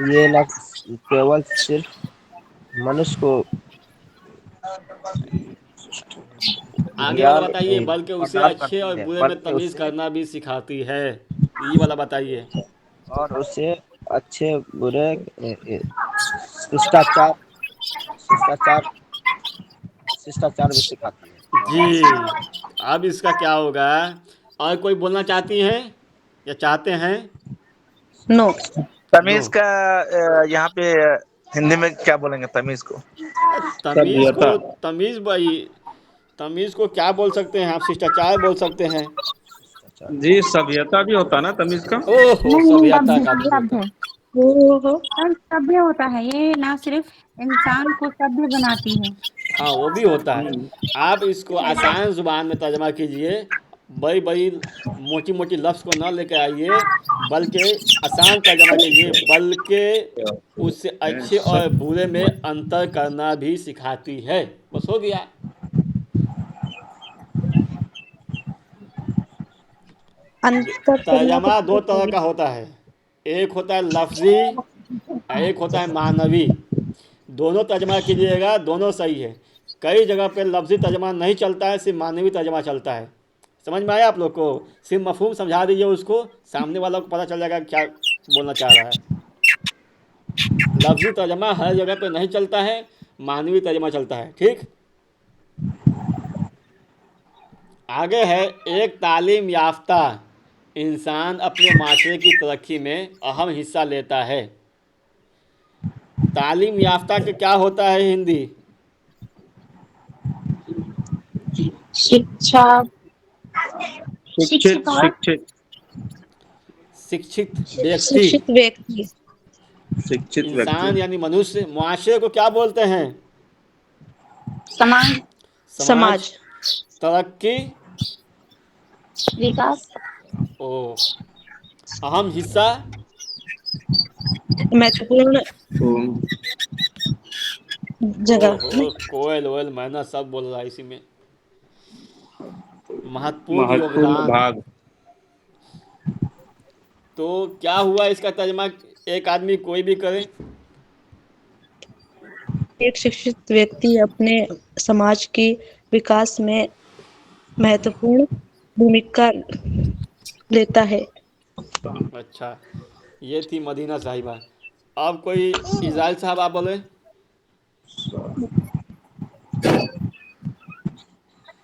ये न केवल सिर्फ मनुष्य को आगे वाला ज्ञान बताइए, बल्कि उसे प्रदान अच्छे करती और है, बुरे में बल्कि तमीज़ उसे करना भी सिखाती है। ये वाला बताइए। और उसे अच्छे बुरे शिष्टाचार शिष्टाचार शिष्टाचार भी सिखाती है। जी, अब इसका क्या होगा? और कोई बोलना चाहती हैं या चाहते हैं? नो। नो। तमीज का यहाँ पे हिंदी में क्या बोलेंगे तमीज को? तमीज़ सभ्यता। को, तमीज़ भाई, तमीज़ को क्या बोल सकते हैं आप? शिष्टाचार बोल सकते हैं। शिष्टाचार जी, सभ्यता भी होता ना तमीज का। ओहो, नहीं, सभ्यता सभ्य का भी होता। सभ्य ओहो। सर, सभ्य होता है। ये ना सिर्फ इंसान को सभ्य बनाती है। हाँ, वो भी होता है। हम्म, आप इसको आसान ज़ुबान में तर्जमा कीजिए। बड़ी बड़ी मोटी मोटी लफ्ज़ को ना लेकर आइए, बल्कि आसान तर्जमा कीजिए। बल्कि उससे अच्छे और सब बुरे में अंतर करना भी सिखाती है। बस हो गया। अंतर करना तो तर्जमा दो तरह का होता है। एक होता है लफ्ज़ी, एक होता है मानवी। दोनों तर्जमा कीजिएगा, दोनों सही है। कई जगह पे लफ्ज़ी तर्जमा नहीं चलता है, सिर्फ मानवी तर्जमा चलता है। समझ में आया आप लोग को? सिर्फ मफहूम समझा दीजिए उसको, सामने वाला को पता चल जाएगा क्या बोलना चाह रहा है। लफ्ज़ी तर्जमा हर जगह पे नहीं चलता है, मानवी तर्जमा चलता है। ठीक, आगे है, एक तालीम याफ्ता इंसान अपने माशरे की तरक्की में अहम हिस्सा लेता है। तालीम याफ्ता के क्या होता है हिंदी? शिक्षा, शिक्षित शिक्षित और शिक्षित शिक्षित व्यक्ति, शिक्षित व्यक्ति, शिक्षित व्यक्ति। इंसान यानी मनुष्य। मुआशरे को क्या बोलते हैं? समाज, समाज। समाज, तरक्की, विकास, ओ, अहम हिस्सा, महत्वपूर्ण हम्म, जगह। ओहो, कोयल वोयल मैना सब बोल रहा है इसी में। महत्वपूर्ण महत्वपूर्ण योगदान। भाग। तो क्या हुआ इसका तर्जमा? एक आदमी कोई भी करे। एक शिक्षित व्यक्ति अपने समाज की विकास में महत्वपूर्ण भूमिका लेता है। अच्छा, ये थी मदीना साहिबा। अब कोई, इज़राइल साहब आप बोले।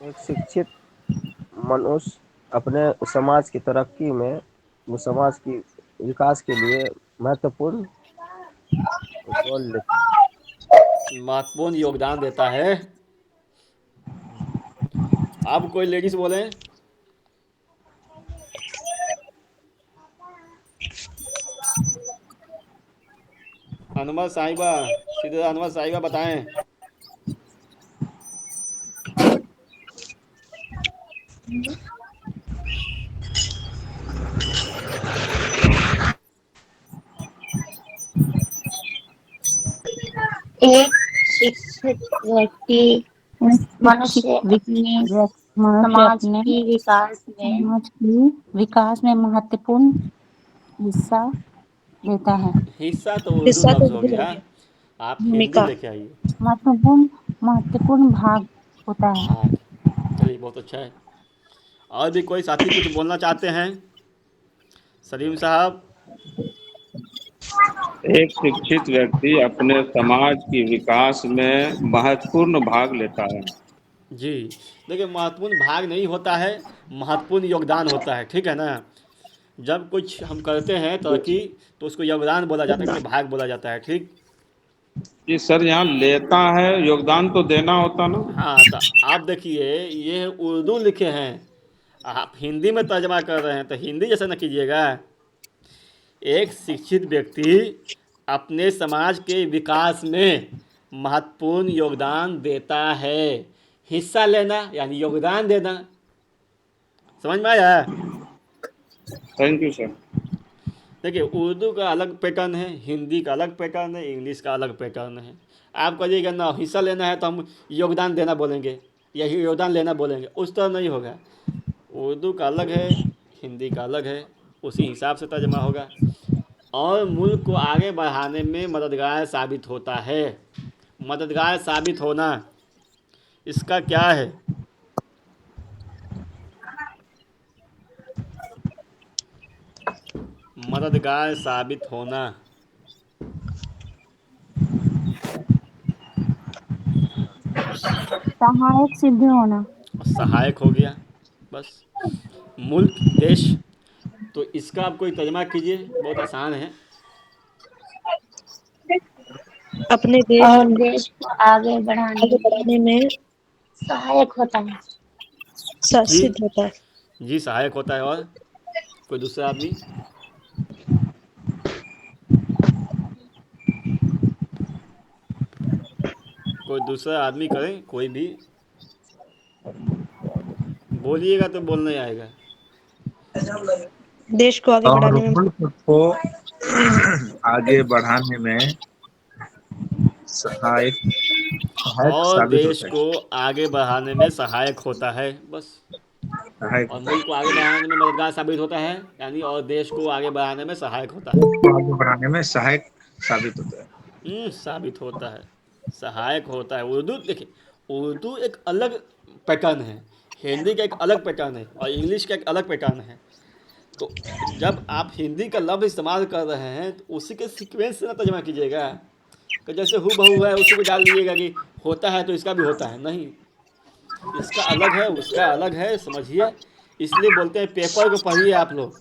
एक शिक्षित मनुष्य अपने समाज की तरक्की में, वो समाज की विकास के लिए महत्वपूर्ण रोल लेता है। महत्वपूर्ण योगदान देता है। अब कोई लेडीज बोले। अनवर साहिबा, सीधे अनवर साहिबा बताएं। एक शिक्षित व्यक्ति मनुष्य अपने मनुष्य समाज अपने की विकास में समाज की विकास में महत्वपूर्ण हिस्सा लेता है। हिस्सा तो उर्दू हिस्सा तो लफ्ज़ हो उर्दू हो गया। गया। आप हिंदी भूमिका। लेके आइए। महत्वपूर्ण महत्वपूर्ण भाग होता है। भाग। चलिए, बहुत अच्छा है। और भी कोई साथी कुछ बोलना चाहते हैं? सलीम साहब। एक शिक्षित व्यक्ति अपने समाज के विकास में महत्वपूर्ण भाग लेता है। जी, देखिए महत्वपूर्ण भाग नहीं होता है, महत्वपूर्ण योगदान होता है, ठीक है ना। जब कुछ हम करते हैं तरक्की तो उसको योगदान बोला जाता है, कि भाग बोला जाता है, ठीक। ये सर यहाँ लेता है, योगदान तो देना होता ना। हाँ, तो आप देखिए ये उर्दू लिखे हैं, आप हिंदी में तर्जमा कर रहे हैं तो हिंदी जैसा ना कीजिएगा। एक शिक्षित व्यक्ति अपने समाज के विकास में महत्वपूर्ण योगदान देता है। हिस्सा लेना यानी योगदान देना, समझ में आया। Thank you sir. देखिए उर्दू का अलग पैटर्न है, हिंदी का अलग पैटर्न है, इंग्लिश का अलग पैटर्न है। आप कहिएगा ना हिस्सा लेना है तो हम योगदान देना बोलेंगे या योगदान लेना बोलेंगे, उस तरह नहीं होगा। उर्दू का अलग है, हिंदी का अलग है, उसी हिसाब से तर्जमा होगा। और मुल्क को आगे बढ़ाने में मददगार साबित होता है। मददगार साबित होना इसका क्या है? मददगार साबित होना, सहायक सिद्ध होना। सहायक हो गया बस। मुल्क देश, तो इसका आप कोई तर्जमा कीजिए, बहुत आसान है। अपने देश और देश को आगे बढ़ाने आगे में बढ़ाने में सहायक होता है। जी सिद्ध होता है। जी, सहायक होता है। और कोई दूसरा आदमी? कोई दूसरा आदमी करें, कोई भी बोलिएगा तो बोलने आएगा। देश को आगे और बढ़ाने में मुल्क को आगे बढ़ाने में सहायक सहायक और साबित देश होता है। को आगे बढ़ाने में सहायक होता है बस। सहायक और होता मुल्क को आगे बढ़ाने में मददगार साबित होता है, यानी और देश को आगे बढ़ाने में सहायक होता है, है। मुल्क को आगे बढ़ाने में सहायक साबित होता है। साबित होता है, सहायक होता है। उर्दू देखिए, उर्दू एक अलग पैटर्न है, हिंदी का एक अलग पैटर्न है, और इंग्लिश का एक अलग पैटर्न है। तो जब आप हिंदी का लफ्ज़ इस्तेमाल कर रहे हैं तो उसी के सीक्वेंस से ना तर्जमा कीजिएगा, कि जैसे हु बहू है उसी को डाल दीजिएगा कि होता है तो इसका भी होता है, नहीं। इसका अलग है, उसका अलग है, समझिए। इसलिए बोलते हैं पेपर को पढ़िए आप लोग।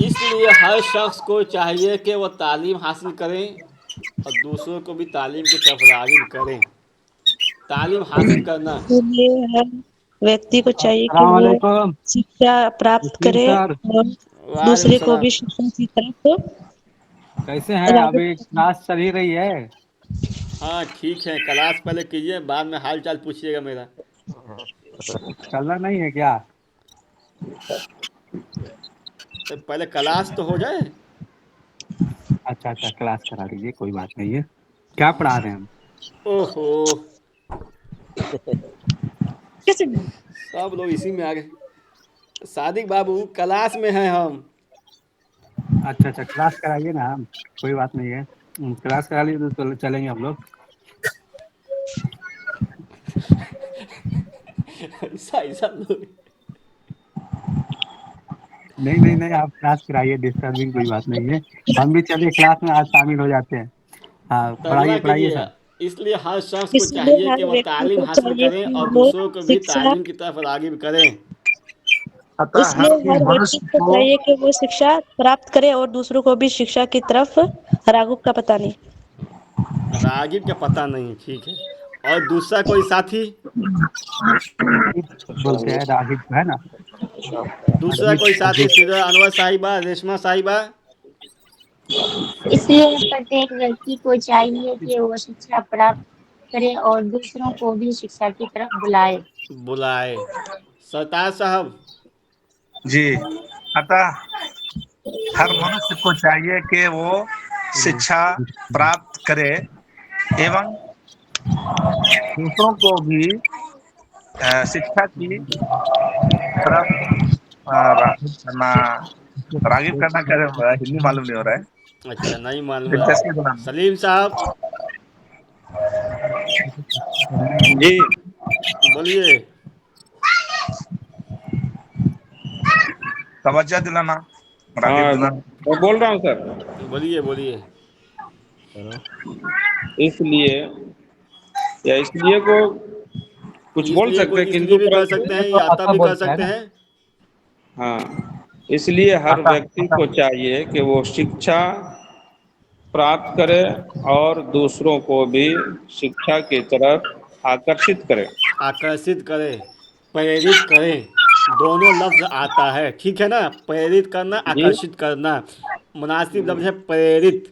इसलिए हर शख्स को चाहिए कि वह तालीम हासिल करें और दूसरों को भी तालीम की तरफ राग़िब करें। तालीम हासिल करना। के लिए हर व्यक्ति को चाहिए कि अस्सलाम वो वालेकुम शिक्षा प्राप्त वसीम करे सर। और वालेकुम दूसरे को सलाम। भी शिक्षा की तरफ कैसे हैं? रागब अभी क्लास चल ही रही है। हाँ ठीक है, क्लास पहले कीजिए, बाद में हाल चाल पूछिएगा मेरा। चलना नहीं है क्या? तो पहले क्लास तो हो जाए। अच्छा अच्छा, क्लास करा दीजिए, कोई बात नहीं है। क्या पढ़ा रहे हैं हम? ओहो, कैसे सब लोग इसी में आ गए। सादिक बाबू क्लास में हैं हम। अच्छा अच्छा, क्लास कराइए ना हम, कोई बात नहीं है। क्लास करा लीजिए तो चलेंगे हम लोग। ऐसा ऐसा लोग। नहीं नहीं नहीं, आप क्लास कराइए, डिस्टर्बिंग कोई बात नहीं है। हम भी चलिए क्लास में आज शामिल हो जाते हैं। हाँ, तर्जुमा पढ़ाइए पढ़ाइए कीजिए। सर। इसलिए हर शख्स को इसलिए चाहिए कि हर वह व्यक्ति तालीम को हासिल चाहिए करें कि और वो दूसरों को भी शिक्षा तालीम की तरफ राग़िब करें। अतः इसलिए हर व्यक्ति मनुष्य को को चाहिए कि वो शिक्षा प्राप्त करे और दूसरों को भी शिक्षा की तरफ रागब का पता नहीं राग़िब का पता नहीं, ठीक है। और दूसरा कोई साथी? बोलते हैं रागिब, है ना? दूसरा अजीब कोई साथी, अजीब। सीधा अनवर साहिबा, रेशमा साहिबा। इसलिए प्रत्येक व्यक्ति को चाहिए कि वो शिक्षा प्राप्त करे और दूसरों को भी शिक्षा की तरफ बुलाए। बुलाए। सरताज साहब। जी, अतः हर मनुष्य को चाहिए कि वो शिक्षा प्राप्त करे एवं दूसरों को भी शिक्षा की तरफ रागिब करना करे। हिंदी मालूम नहीं हो रहा है। अच्छा, नहीं मालूम है। दिलचस्पी बनाना। सलीम साहब जी बोलिए। तवज्जो दिलाना, रागिब हाँ, दिलाना। मैं बोल रहा हूँ सर। बोलिए बोलिए। करो। इसलिए या इसलिए को कुछ बोल इसलिए को सकते हैं इसलिए किंतु भी कह परंतु। सकते ये हैं, तो याता आता भी कह बोलता है सकते ना। हैं। हाँ, इसलिए हर आता व्यक्ति आता को चाहिए कि वो शिक्षा प्राप्त करे और दूसरों को भी शिक्षा की तरफ आकर्षित करे। आकर्षित करे, प्रेरित करे, दोनों लफ्ज आता है, ठीक है ना। प्रेरित करना, जी आकर्षित करना, मुनासिब लफ्ज है प्रेरित।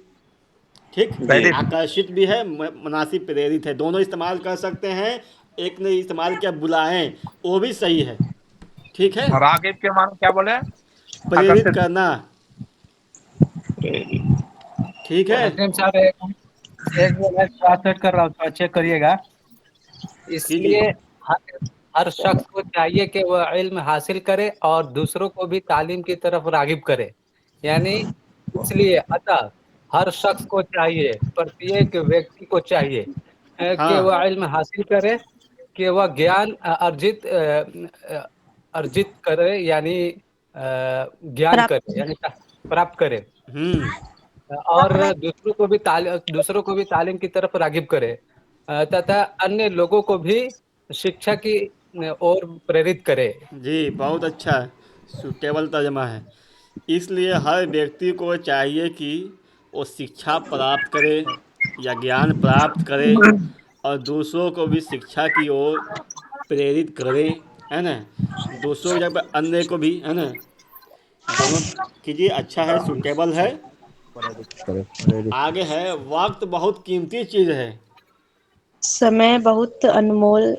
ठीक। जी। प्रेरित। आकर्षित भी है, मुनासिब प्रेरित है, दोनों इस्तेमाल कर सकते हैं। एक ने इस्तेमाल किया बुलाएं, वो भी सही है। ठीक है। रागिब के मानो क्या बोले? प्रेरित आकर्षित। करना। ठीक है। नदीम साहब एक मैं ट्रांसलेट कर रहा हूँ, तो चेक करिएगा। इसलिए कीजिए। हर हर शख्स को चाहिए कि वह इल्म हासिल करे और दूसरों को भी तालीम की तरफ रागिब करे। यानी इसलिए अतः हर शख्स को चाहिए, प्रत्येक व्यक्ति को चाहिए कि हाँ। वह इल्म हासिल करे, कि वह ज्ञान अर्जित करे, यानी ज्ञान प्राप्त करे, यानी प्राप्त करे, हम्म। और दूसरों को भी तालीम की तरफ रागिब करे, तथा अन्य लोगों को भी शिक्षा की ओर प्रेरित करे। जी, बहुत अच्छा है, सूटेबल तर्जमा है। इसलिए हर व्यक्ति को चाहिए कि वो शिक्षा प्राप्त करे या ज्ञान प्राप्त करे और दूसरों को भी शिक्षा की ओर प्रेरित करे, है ना। दूसरों की जगह पर अन्य को भी, है ना। दोनों कीजिए, अच्छा है, सूटेबल है। प्रेरित करे, प्रेरित आगे है, वक्त बहुत कीमती चीज़ है। समय बहुत अनमोल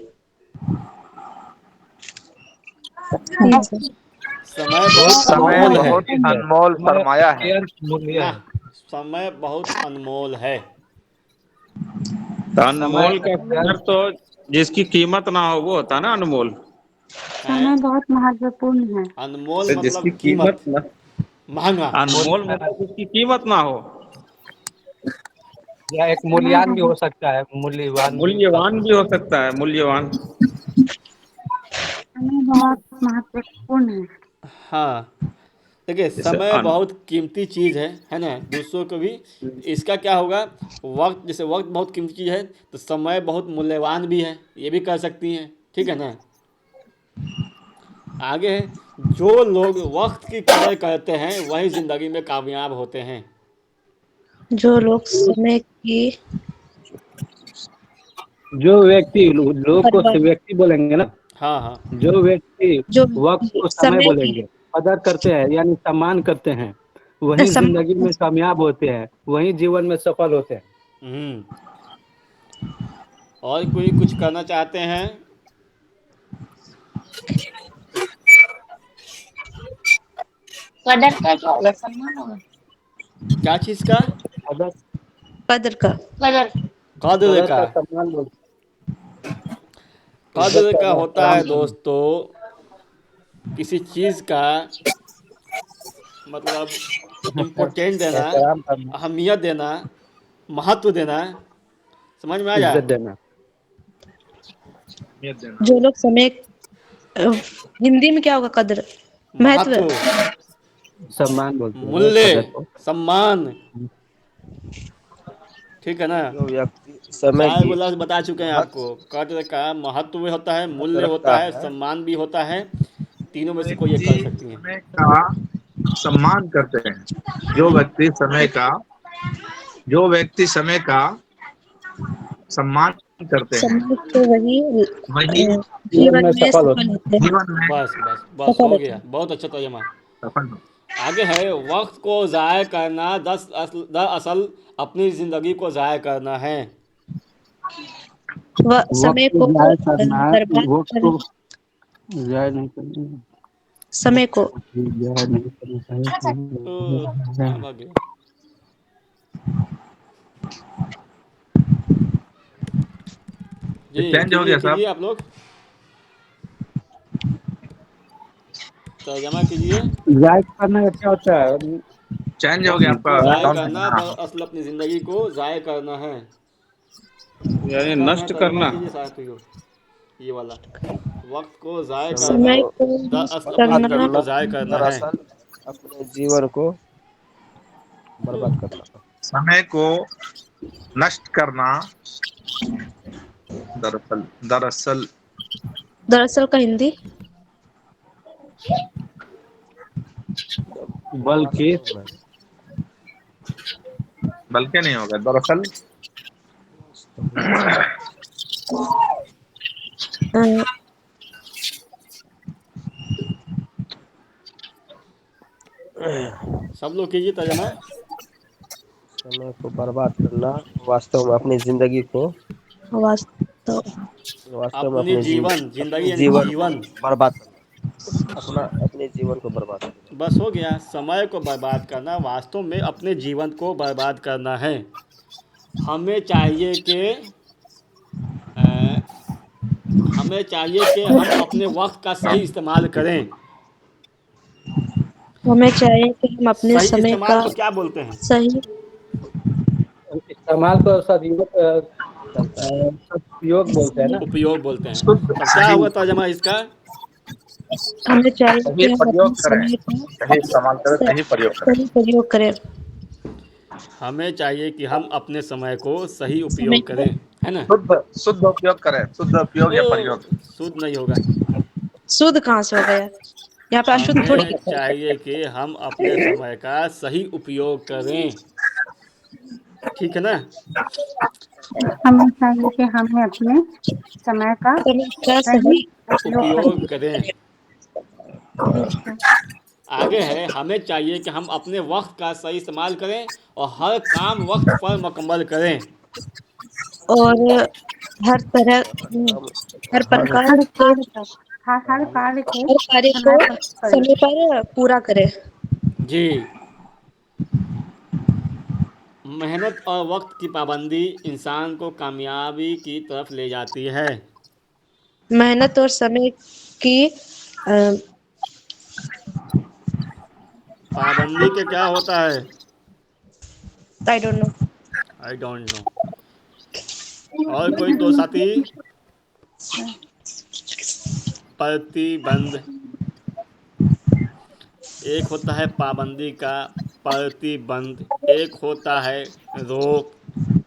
चीज है। समय बहुत समय अनमोल है। बहुत अनमोल समय सरमाया है। अत्यंत मूल्य ना, है। समय बहुत अनमोल है। तो समय अनमोल का अत्यंत मतलब तो जिसकी कीमत ना हो वो होता है ना अनमोल। हैं। समय बहुत महत्वपूर्ण है। अनमोल तो जिसकी मतलब कीमत, कीमत ना, महंगा। अनमोल मतलब जिसकी कीमत ना हो, या एक समय मूल्यवान भी हो बहुत सकता है, मूल्यवान भी मूल्यवान भी हो सकता है, मूल्यवान। समय बहुत महत्वपूर्ण है। हाँ, देखिए, जैसे समय बहुत कीमती चीज़ है ना। दूसरों को भी इसका क्या होगा, वक्त, जैसे वक्त बहुत कीमती चीज़ है तो समय बहुत मूल्यवान भी है, ये भी कर सकती हैं, ठीक है ना। आगे है, जो लोग वक्त की कदर करते हैं वही ज़िंदगी में कामयाब होते हैं। जो लोग समय की जो व्यक्ति लोग को परवाह व्यक्ति बोलेंगे ना, हाँ हाँ। जो व्यक्ति जो वक्त को समय समय की बोलेंगे, कदर करते हैं यानी सम्मान करते हैं, वही जिंदगी समय में कामयाब होते हैं, वही जीवन में सफल होते हैं। हम्म। और कोई कुछ करना चाहते हैं? कदर का क्या होगा, सम्मान होगा? क्या चीज़ का? कदर कदर का कदर। कद्र कदर का। का सम्मान बोलते हैं, इज्जत कद्र का करना, होता एहतराम है करना। दोस्तों, किसी चीज़ का मतलब इम्पोर्टेंट देना, एहतराम करना, अहमियत देना, महत्व देना। समझ में आ जाए। इज्जत देना। जो लोग समय अ, हिंदी में क्या होगा कदर महत्व महत्व, सम्मान बोलते हैं मूल्य, कदर को। सम्मान, ठीक है ना। जो व्यक्ति समय चार की गो लफ्ज बता चुके हैं महत्व आपको। कद्र का महत्व भी होता है, महत्व मूल्य होता रखता है, है, सम्मान भी होता है। तीनों में से कोई एक व्यक्ति कर सकती हैं। समय का सम्मान करते हैं। जो व्यक्ति समय का सम्मान करते हैं समय के वही वही जीवन जीवन में में सफल होते सफल हैं। होते हैं, जीवन में बस बस बस, सफल हो होते गया, हैं। बहुत अच्छा तर्जमा। सफल हो। आगे है, वक्त को ज़ाय करना दरअसल अपनी ज़िंदगी को ज़ाय करना है। वह वक्त समय को को जाया करना है, बर्बाद वक्त कर को जाया नहीं करना, समय को जाया नहीं करना कहाँ चाहिए। भाग गया? जी, चेंज हो कीजिए गया कीजिए साहब। आप लोग, तर्जमा कीजिए। जाया करना का क्या होता है? चेंज हो गया वक्त को आपका ज़ाय अकाउंट। करना हाँ। दरअसल अपनी ज़िंदगी को ज़ाय करना है। यानी अच्छा है, नष्ट तर्जमा करना। कीजिए साहब, ये वाला। वक्त को ज़ाय समय करना को दरअसल अपनी बर्बाद ज़िंदगी करना को ज़ाय करना है। दरअसल अपने जीवन को बर्बाद करना। समय को नष्ट करना दरअसल दरअसल दरअसल का हिंदी बल्कि वास्तव में बल्कि नहीं होगा, दरअसल अ, सब लोग कीजिए तर्जमा। समय को बर्बाद करना वास्तव में अपनी जिंदगी को वास्तव अपनी जीवन, अपने जिंदगी यानी जीवन को जीवन। बर्बाद करना, अपने जीवन को बर्बाद करना। बस हो गया। समय को बर्बाद करना वास्तव में अपने जीवन को बर्बाद करना है। हमें चाहिए कि अ, हमें चाहिए कि हम अपने वक्त का सही इस्तेमाल करें। हमें चाहिए कि हम अपने सही समय इस्तेमाल का को क्या बोलते हैं? सही इस्तेमाल को सदुपयोग चलता है सदुपयोग बोलते हैं ना। उपयोग बोलते हैं। शुद्ध तब क्या हुआ तर्जमा इसका? हमें चाहिए सही कि हम प्रयोग अपने करें, समय का सही इस्तेमाल करें, सही प्रयोग करें। सही प्रयोग करें। हमें चाहिए कि हम अपने समय को सही समय उपयोग को करें, है ना? शुद्ध शुद्ध उपयोग करें, शुद्ध उपयोग या ओ, प्रयोग। शुद्ध नहीं होगा। शुद्ध कहाँ से हो गया? यहाँ पे अशुद्ध थोड़ी हमें चाहिए कि हम अपने समय का सही उपयोग करें। ठीक है ना? हमें चाहिए कि हमें अपने समय का समय का सही सही उपयोग उपयोग करें। करें। ठीक है। आगे है, हमें चाहिए कि हम अपने वक्त का सही इस्तेमाल करें और हर काम वक्त पर मुकम्मल करें। और हर तरह काम हर हर प्रकार हर के कार्य तक हर कार्य को हर कार्य को समय पर करें। समय पर पूरा करें। जी। मेहनत और वक्त की पाबंदी इंसान को कामयाबी की तरफ ले जाती है। मेहनत और समय की पाबंदी के क्या होता है? I don't know. I don't know. और कोई दो साथी? प्रतिबंध। एक होता है पाबंदी का प्रतिबंध, एक होता है रोक,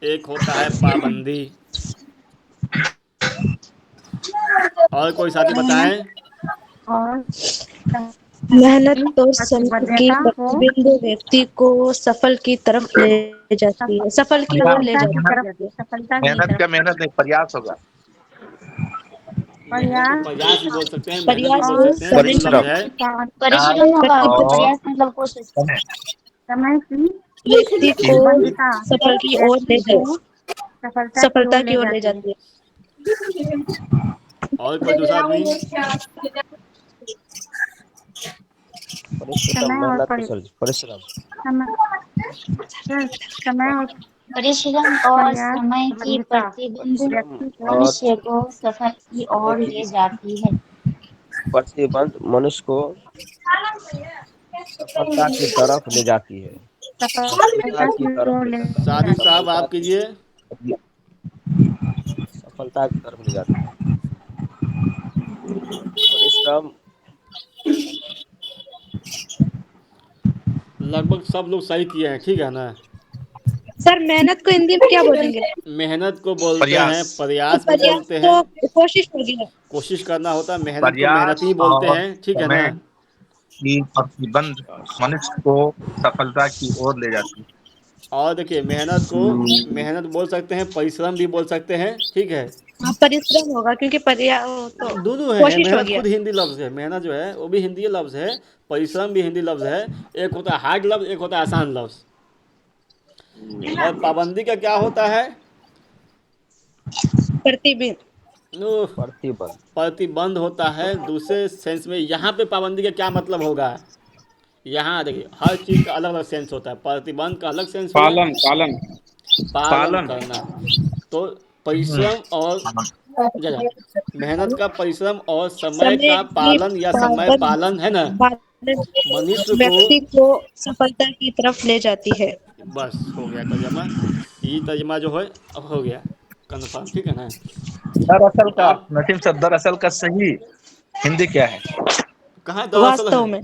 एक होता है पाबंदी। और कोई साथी बताएं? और मेहनत और समय की प्रतिबद्धता को प्रतिबिंब व्यक्ति को सफल की तरफ ले जाती है, सफल की ओर ले सफलता की जाती मेहनत तरफ है। सफलता की मेहनत तरफ का मेहनत नहीं, प्रयास होगा। मेहनत को प्रयास प्रयास भी बोल सकते हैं, मेहनत भी प्रयास बोल और सकते हैं, समय दोनों की लफ्ज परिश्रम है। परिश्रम होगा, और प्रयास मतलब कोशिश। समय समय की व्यक्ति को प्रतिबद्धता सफल की ओर ले व्यक्ति जा को सफलता ले की ओर ले जाती है। जाती है। और कोई दूसरा आदमी? परिश्रम, समय और मेहनत को सर परिश्रम समय समय और परिश्रम और प्रयास समय की प्रतिबद्धता प्रतिबंध श्रम व्यक्ति को और मनुष्य को सफल की समय ओर की ले जाती है। प्रतिबंध मनुष्य को सफलता की तरफ ले जाती है। सफलता सफलता की की तरफ ओर ले ले जाती है। सादिक जाती साहब सफलता आप की कीजिए। सफलता की तरफ ले जाती है। परिश्रम लगभग सब लोग सही किए हैं, ठीक है ना? सर मेहनत को हिंदी में क्या बोलेंगे? मेहनत को बोलते हैं, प्रयास प्रयास भी प्रयास बोलते हैं। तो कोशिश हो गया। कोशिश करना होता है, मेहनत को मेहनत प्रयास ही बोलते और हैं, ठीक है ना? समय की प्रतिबंध मनुष्य को सफलता की ओर ले जाती है। और देखिए, मेहनत को मेहनत बोल सकते हैं, परिश्रम भी बोल सकते हैं, ठीक है? हाँ, परिश्रम होगा क्योंकि तो दोनों है। कोशिश हो मेहनत गया। खुद हिंदी लफ्ज़ है, मेहनत जो है वो भी हिंदी लफ्ज़ है। परिश्रम भी हिंदी लफ्ज़ है। एक होता है हार्ड लफ्ज़, एक होता है आसान लफ्ज़। और पाबंदी का क्या होता है? प्रतिबिंब ओह, प्रतिबंध प्रतिबंध होता है दूसरे सेंस में। यहाँ पे पाबंदी का क्या मतलब होगा? यहाँ देखिए, हर चीज़ का अलग अलग सेंस होता है। प्रतिबंध का अलग सेंस हुआ, पालन पालन पालन पालन। करना। तो परिश्रम और जरा मेहनत का परिश्रम और समय समय का की पालन या समय पाबंद पालन, है ना? पालन मनुष्य को व्यक्ति को सफलता की तरफ ले जाती है। बस हो गया तर्जमा। ये तर्जमा जो है अब हो गया। कन्फर्म, ठीक है ना। दरअसल का अब नसीम सर, दरअसल का सही हिंदी क्या है? कहाँ दरअसल वास्तव है? में,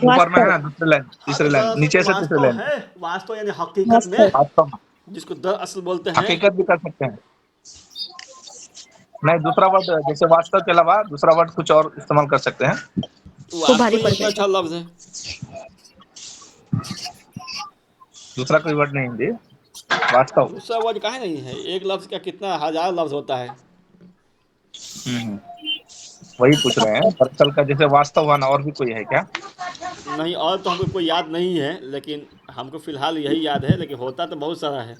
ऊपर में है वास्तव, ना, दूसरी लाइन, हाँ तीसरी तो लाइन, दरअसल नीचे तो से तीसरी वास्तव लाइन पे। है, वास्तव यानी हकीकत में, वास्तव। वास्तव में, जिसको दरअसल बोलते हैं। हकीकत भी कर सकते हैं। नहीं, दूसरा वर्ड जैसे वास्तव के अलावा दूसरा वर्ड कुछ और इस्तेमाल कर सकते हैं। वो वास्तव भारी ही पड़ इतना जाएगा। अच्छा लफ्ज है। दूसरा कोई वर्ड नहीं हिंदी, वास्तव। दूसरा वर्ड काहे नहीं है? एक लफ्ज का कितना हजार लफ्ज होता है। हम्म, वही पूछ रहे हैं, दरअसल का जैसे वास्तव हुआ ना, और भी कोई है क्या? नहीं, और तो हमको कोई याद नहीं है, लेकिन हमको फिलहाल यही याद है, लेकिन होता तो बहुत सारा है।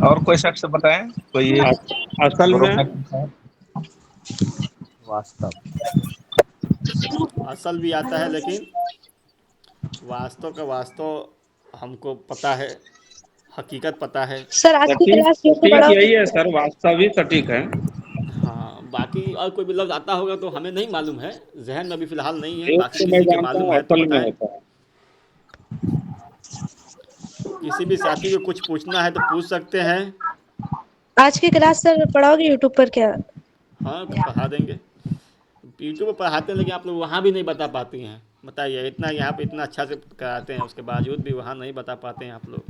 और कोई शख्स बताएं, कोई ये असल ग्रुप में में पूछा है? वास्तव। असल भी आता है, लेकिन वास्तव का वास्तव हमको पता है, हकीकत पता है। सर आज की सटीक क्लास में तो सटीक बड़ा यही है सर, वास्तव ही सटीक है। हाँ, बाकी और कोई भी लफ्ज़ आता होगा तो हमें नहीं मालूम है, ज़हन में अभी फ़िलहाल नहीं है, एक बाकी तो मैं किसी के जानता मालूम हूँ है तो असल में बताएं। होता है। किसी भी साथी को कुछ पूछना है तो पूछ सकते हैं। आज की क्लास सर पढ़ाओगे यूट्यूब पर क्या? हाँ, पढ़ा देंगे। यूट्यूब पर पढ़ाते हैं, लेकिन आप लोग वहाँ भी नहीं बता पाती हैं। बताइए, इतना यहाँ पे इतना अच्छा से कराते हैं, उसके बावजूद भी वहाँ नहीं बता पाते हैं आप लोग।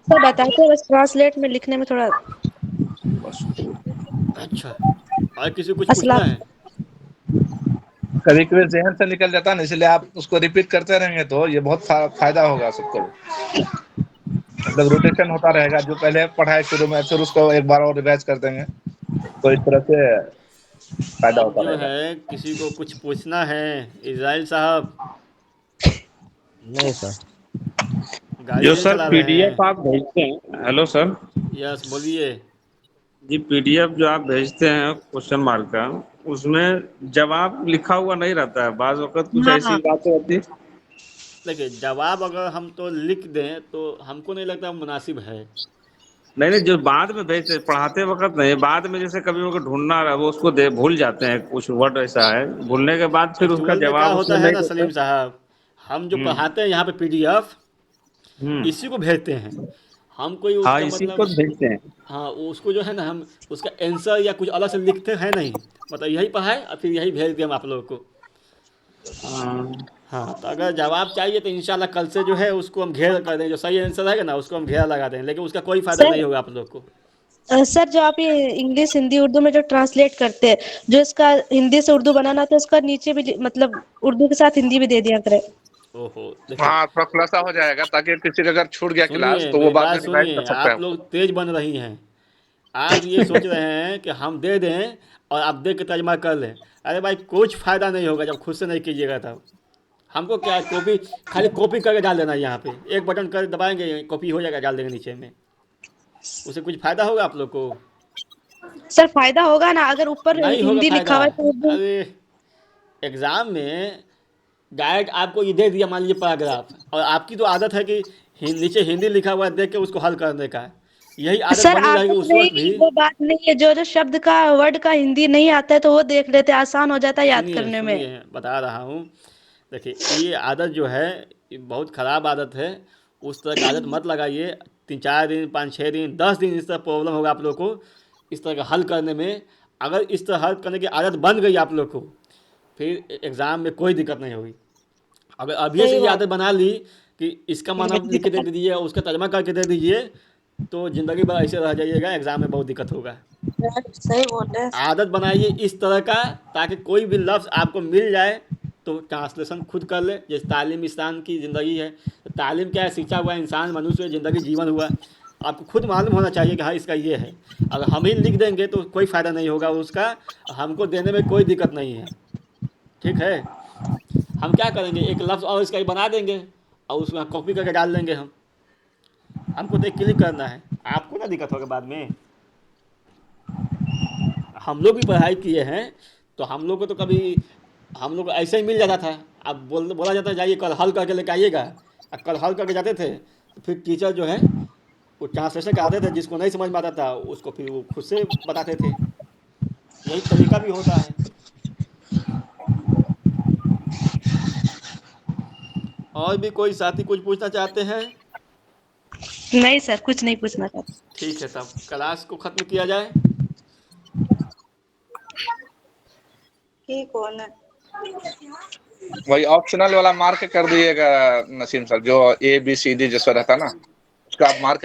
सर बताते हैं, बस ट्रांसलेट में लिखने में थोड़ा अच्छा, और किसी को कुछ असला। पूछना है? कभी कभी जहन से निकल जाता है ना, इसलिए आप उसको रिपीट करते रहेंगे तो ये बहुत फायदा होगा सबको। मतलब रोटेशन होता रहेगा, जो पहले पढ़ा है शुरू में, फिर उसको एक बार और रिवाइज कर देंगे, तो इस तरह से फायदा अब होता जो रहेगा। है किसी को कुछ पूछना है, इज़राइल साहब, नहीं सर। गाड़ी जो नहीं सर चला रहे पीडीएफ हैं? आप भेजते हैं, हेलो सर यस, बोलिए। जी, पीडीएफ जो आप भेजते हैं क्वेश्चन मार्क का, उसमें जवाब लिखा हुआ नहीं रहता है, बाज वक्त कुछ ऐसी हाँ बातें होती है। देखिए, जवाब अगर हम तो लिख दें तो हमको नहीं लगता मुनासिब है। नहीं नहीं, जो बाद में भेजते पढ़ाते वक्त नहीं, बाद में जैसे कभी वो ढूंढना रहा वो उसको दे भूल जाते हैं, कुछ वर्ड ऐसा है, भूलने के बाद फिर उसका एक्चुअल में क्या जवाब उसमें होता है नहीं ना देते। सलीम साहब, हम जो हम्म पढ़ाते हैं यहाँ पे पीडीएफ, हम्म। इसी को भेजते हैं। हम कोई हाँ, उसका इसी को मतलब, भेजते हैं। हाँ, उसको जो है ना, हम उसका आंसर या कुछ अलग से लिखते हैं नहीं। मतलब यही पढ़ाए और फिर यही भेज दिए हम आप लोगों को। हाँ, हाँ, तो अगर जवाब चाहिए तो इंशाल्लाह कल से जो है उसको हम घेर कर दें, जो सही आंसर रहेगा ना उसको हम घेरा लगा दें, लेकिन उसका कोई फ़ायदा सर। नहीं होगा आप लोग को। सर जो आप ये इंग्लिश हिंदी उर्दू में जो ट्रांसलेट करते हैं, जो इसका हिंदी से उर्दू बनाना था उसका नीचे भी मतलब उर्दू के साथ हिंदी भी दे दिया करें। ओहो, देखिए, हाँ, थोड़ा खुलासा हो जाएगा, ताकि किसी का अगर छूट गया क्लास सुनिए तो वो मेरी बाद बात में रिवाइज सुनिए, कर सकता आप है। लोग तेज बन रही हैं। आज ये सोच रहे हैं कि हम दे दें और आप देख के तर्जमा कर लें। अरे भाई, कुछ फ़ायदा नहीं होगा जब खुद से नहीं कीजिएगा तब। हमको क्या है, कॉपी, खाली कॉपी करके डाल देना है यहाँ पे, एक बटन कर दबाएंगे, कॉपी हो जाएगा, डाल देंगे नीचे में। उससे कुछ फ़ायदा होगा आप लोग को? सर फायदा होगा ना, अगर ऊपर नहीं होगा हिंदी लिखा फ़ायदा। हुआ है तो उर्दू। अरे, एग्ज़ाम में डायरेक्ट आपको ये दे दिया मान लीजिए पैराग्राफ, और आपकी तो आदत है कि नीचे हिंदी लिखा हुआ है देख के उसको हल करने का। यही आदत सर बनी रहेगी आदत उस वक्त भी। नहीं, वो बात नहीं है, जो जो शब्द का वर्ड का हिंदी नहीं आता है तो वो देख लेते हैं, आसान हो जाता है याद सुनिए करने में। सुनिए, बता रहा हूँ। देखिए, ये आदत जो है ये बहुत ख़राब आदत है। उस तरह की आदत मत लगाइए। 3-4 दिन, 5-6 दिन, 10 दिन इस तरह प्रॉब्लम होगा आप लोग को इस तरह का हल करने में। अगर इस तरह हल करने की आदत बन गई आप लोग को, फिर एग्ज़ाम में कोई दिक्कत नहीं होगी। अगर अभी से सही ये बात। आदत बना ली कि इसका माना लिख के दे दीजिए और उसका तर्जमा करके दे दीजिए, तो ज़िंदगी भर ऐसे रह जाइएगा, एग्ज़ाम में बहुत दिक्कत होगा। सही बोल रहे हैं। आदत बनाइए इस तरह का, ताकि कोई भी लफ्ज़ आपको मिल जाए तो ट्रांसलेशन खुद कर ले। जैसे तालीम इंसान की ज़िंदगी है, तो तालीम क्या है? सींचा हुआ इंसान, मनुष्य, ज़िंदगी, जीवन हुआ। आपको खुद मालूम होना चाहिए कि हाँ इसका ये है। अगर हम ही लिख देंगे तो कोई फ़ायदा नहीं होगा उसका, हमको देने में कोई दिक्कत नहीं है। ठीक है, हम क्या करेंगे, एक लफ्ज़ और इसका ही बना देंगे और उसमें कॉपी करके डाल देंगे हम। हमको तो एक क्लिक करना है, आपको ना दिक्कत होगा बाद में। हम लोग भी पढ़ाई किए हैं, तो हम लोग को तो कभी, हम लोग को ऐसे ही मिल जाता था। अब बोला जाता है जाइए कल हल करके लेके आइएगा, और कल हल करके जाते थे तो फिर टीचर जो है वो ट्रांसलेशन कराते थे, जिसको नहीं समझ में आता था उसको फिर वो खुद से बताते थे। यही तरीका भी होता है। और भी कोई साथी कुछ पूछना चाहते हैं? नहीं सर, कुछ नहीं पूछना था। ठीक है, तब क्लास को ख़त्म किया जाए। वही ऑप्शनल वाला मार्क कर दिएगा नसीम सर, जो ABCD जैसा रहता ना, उसका आप मार्क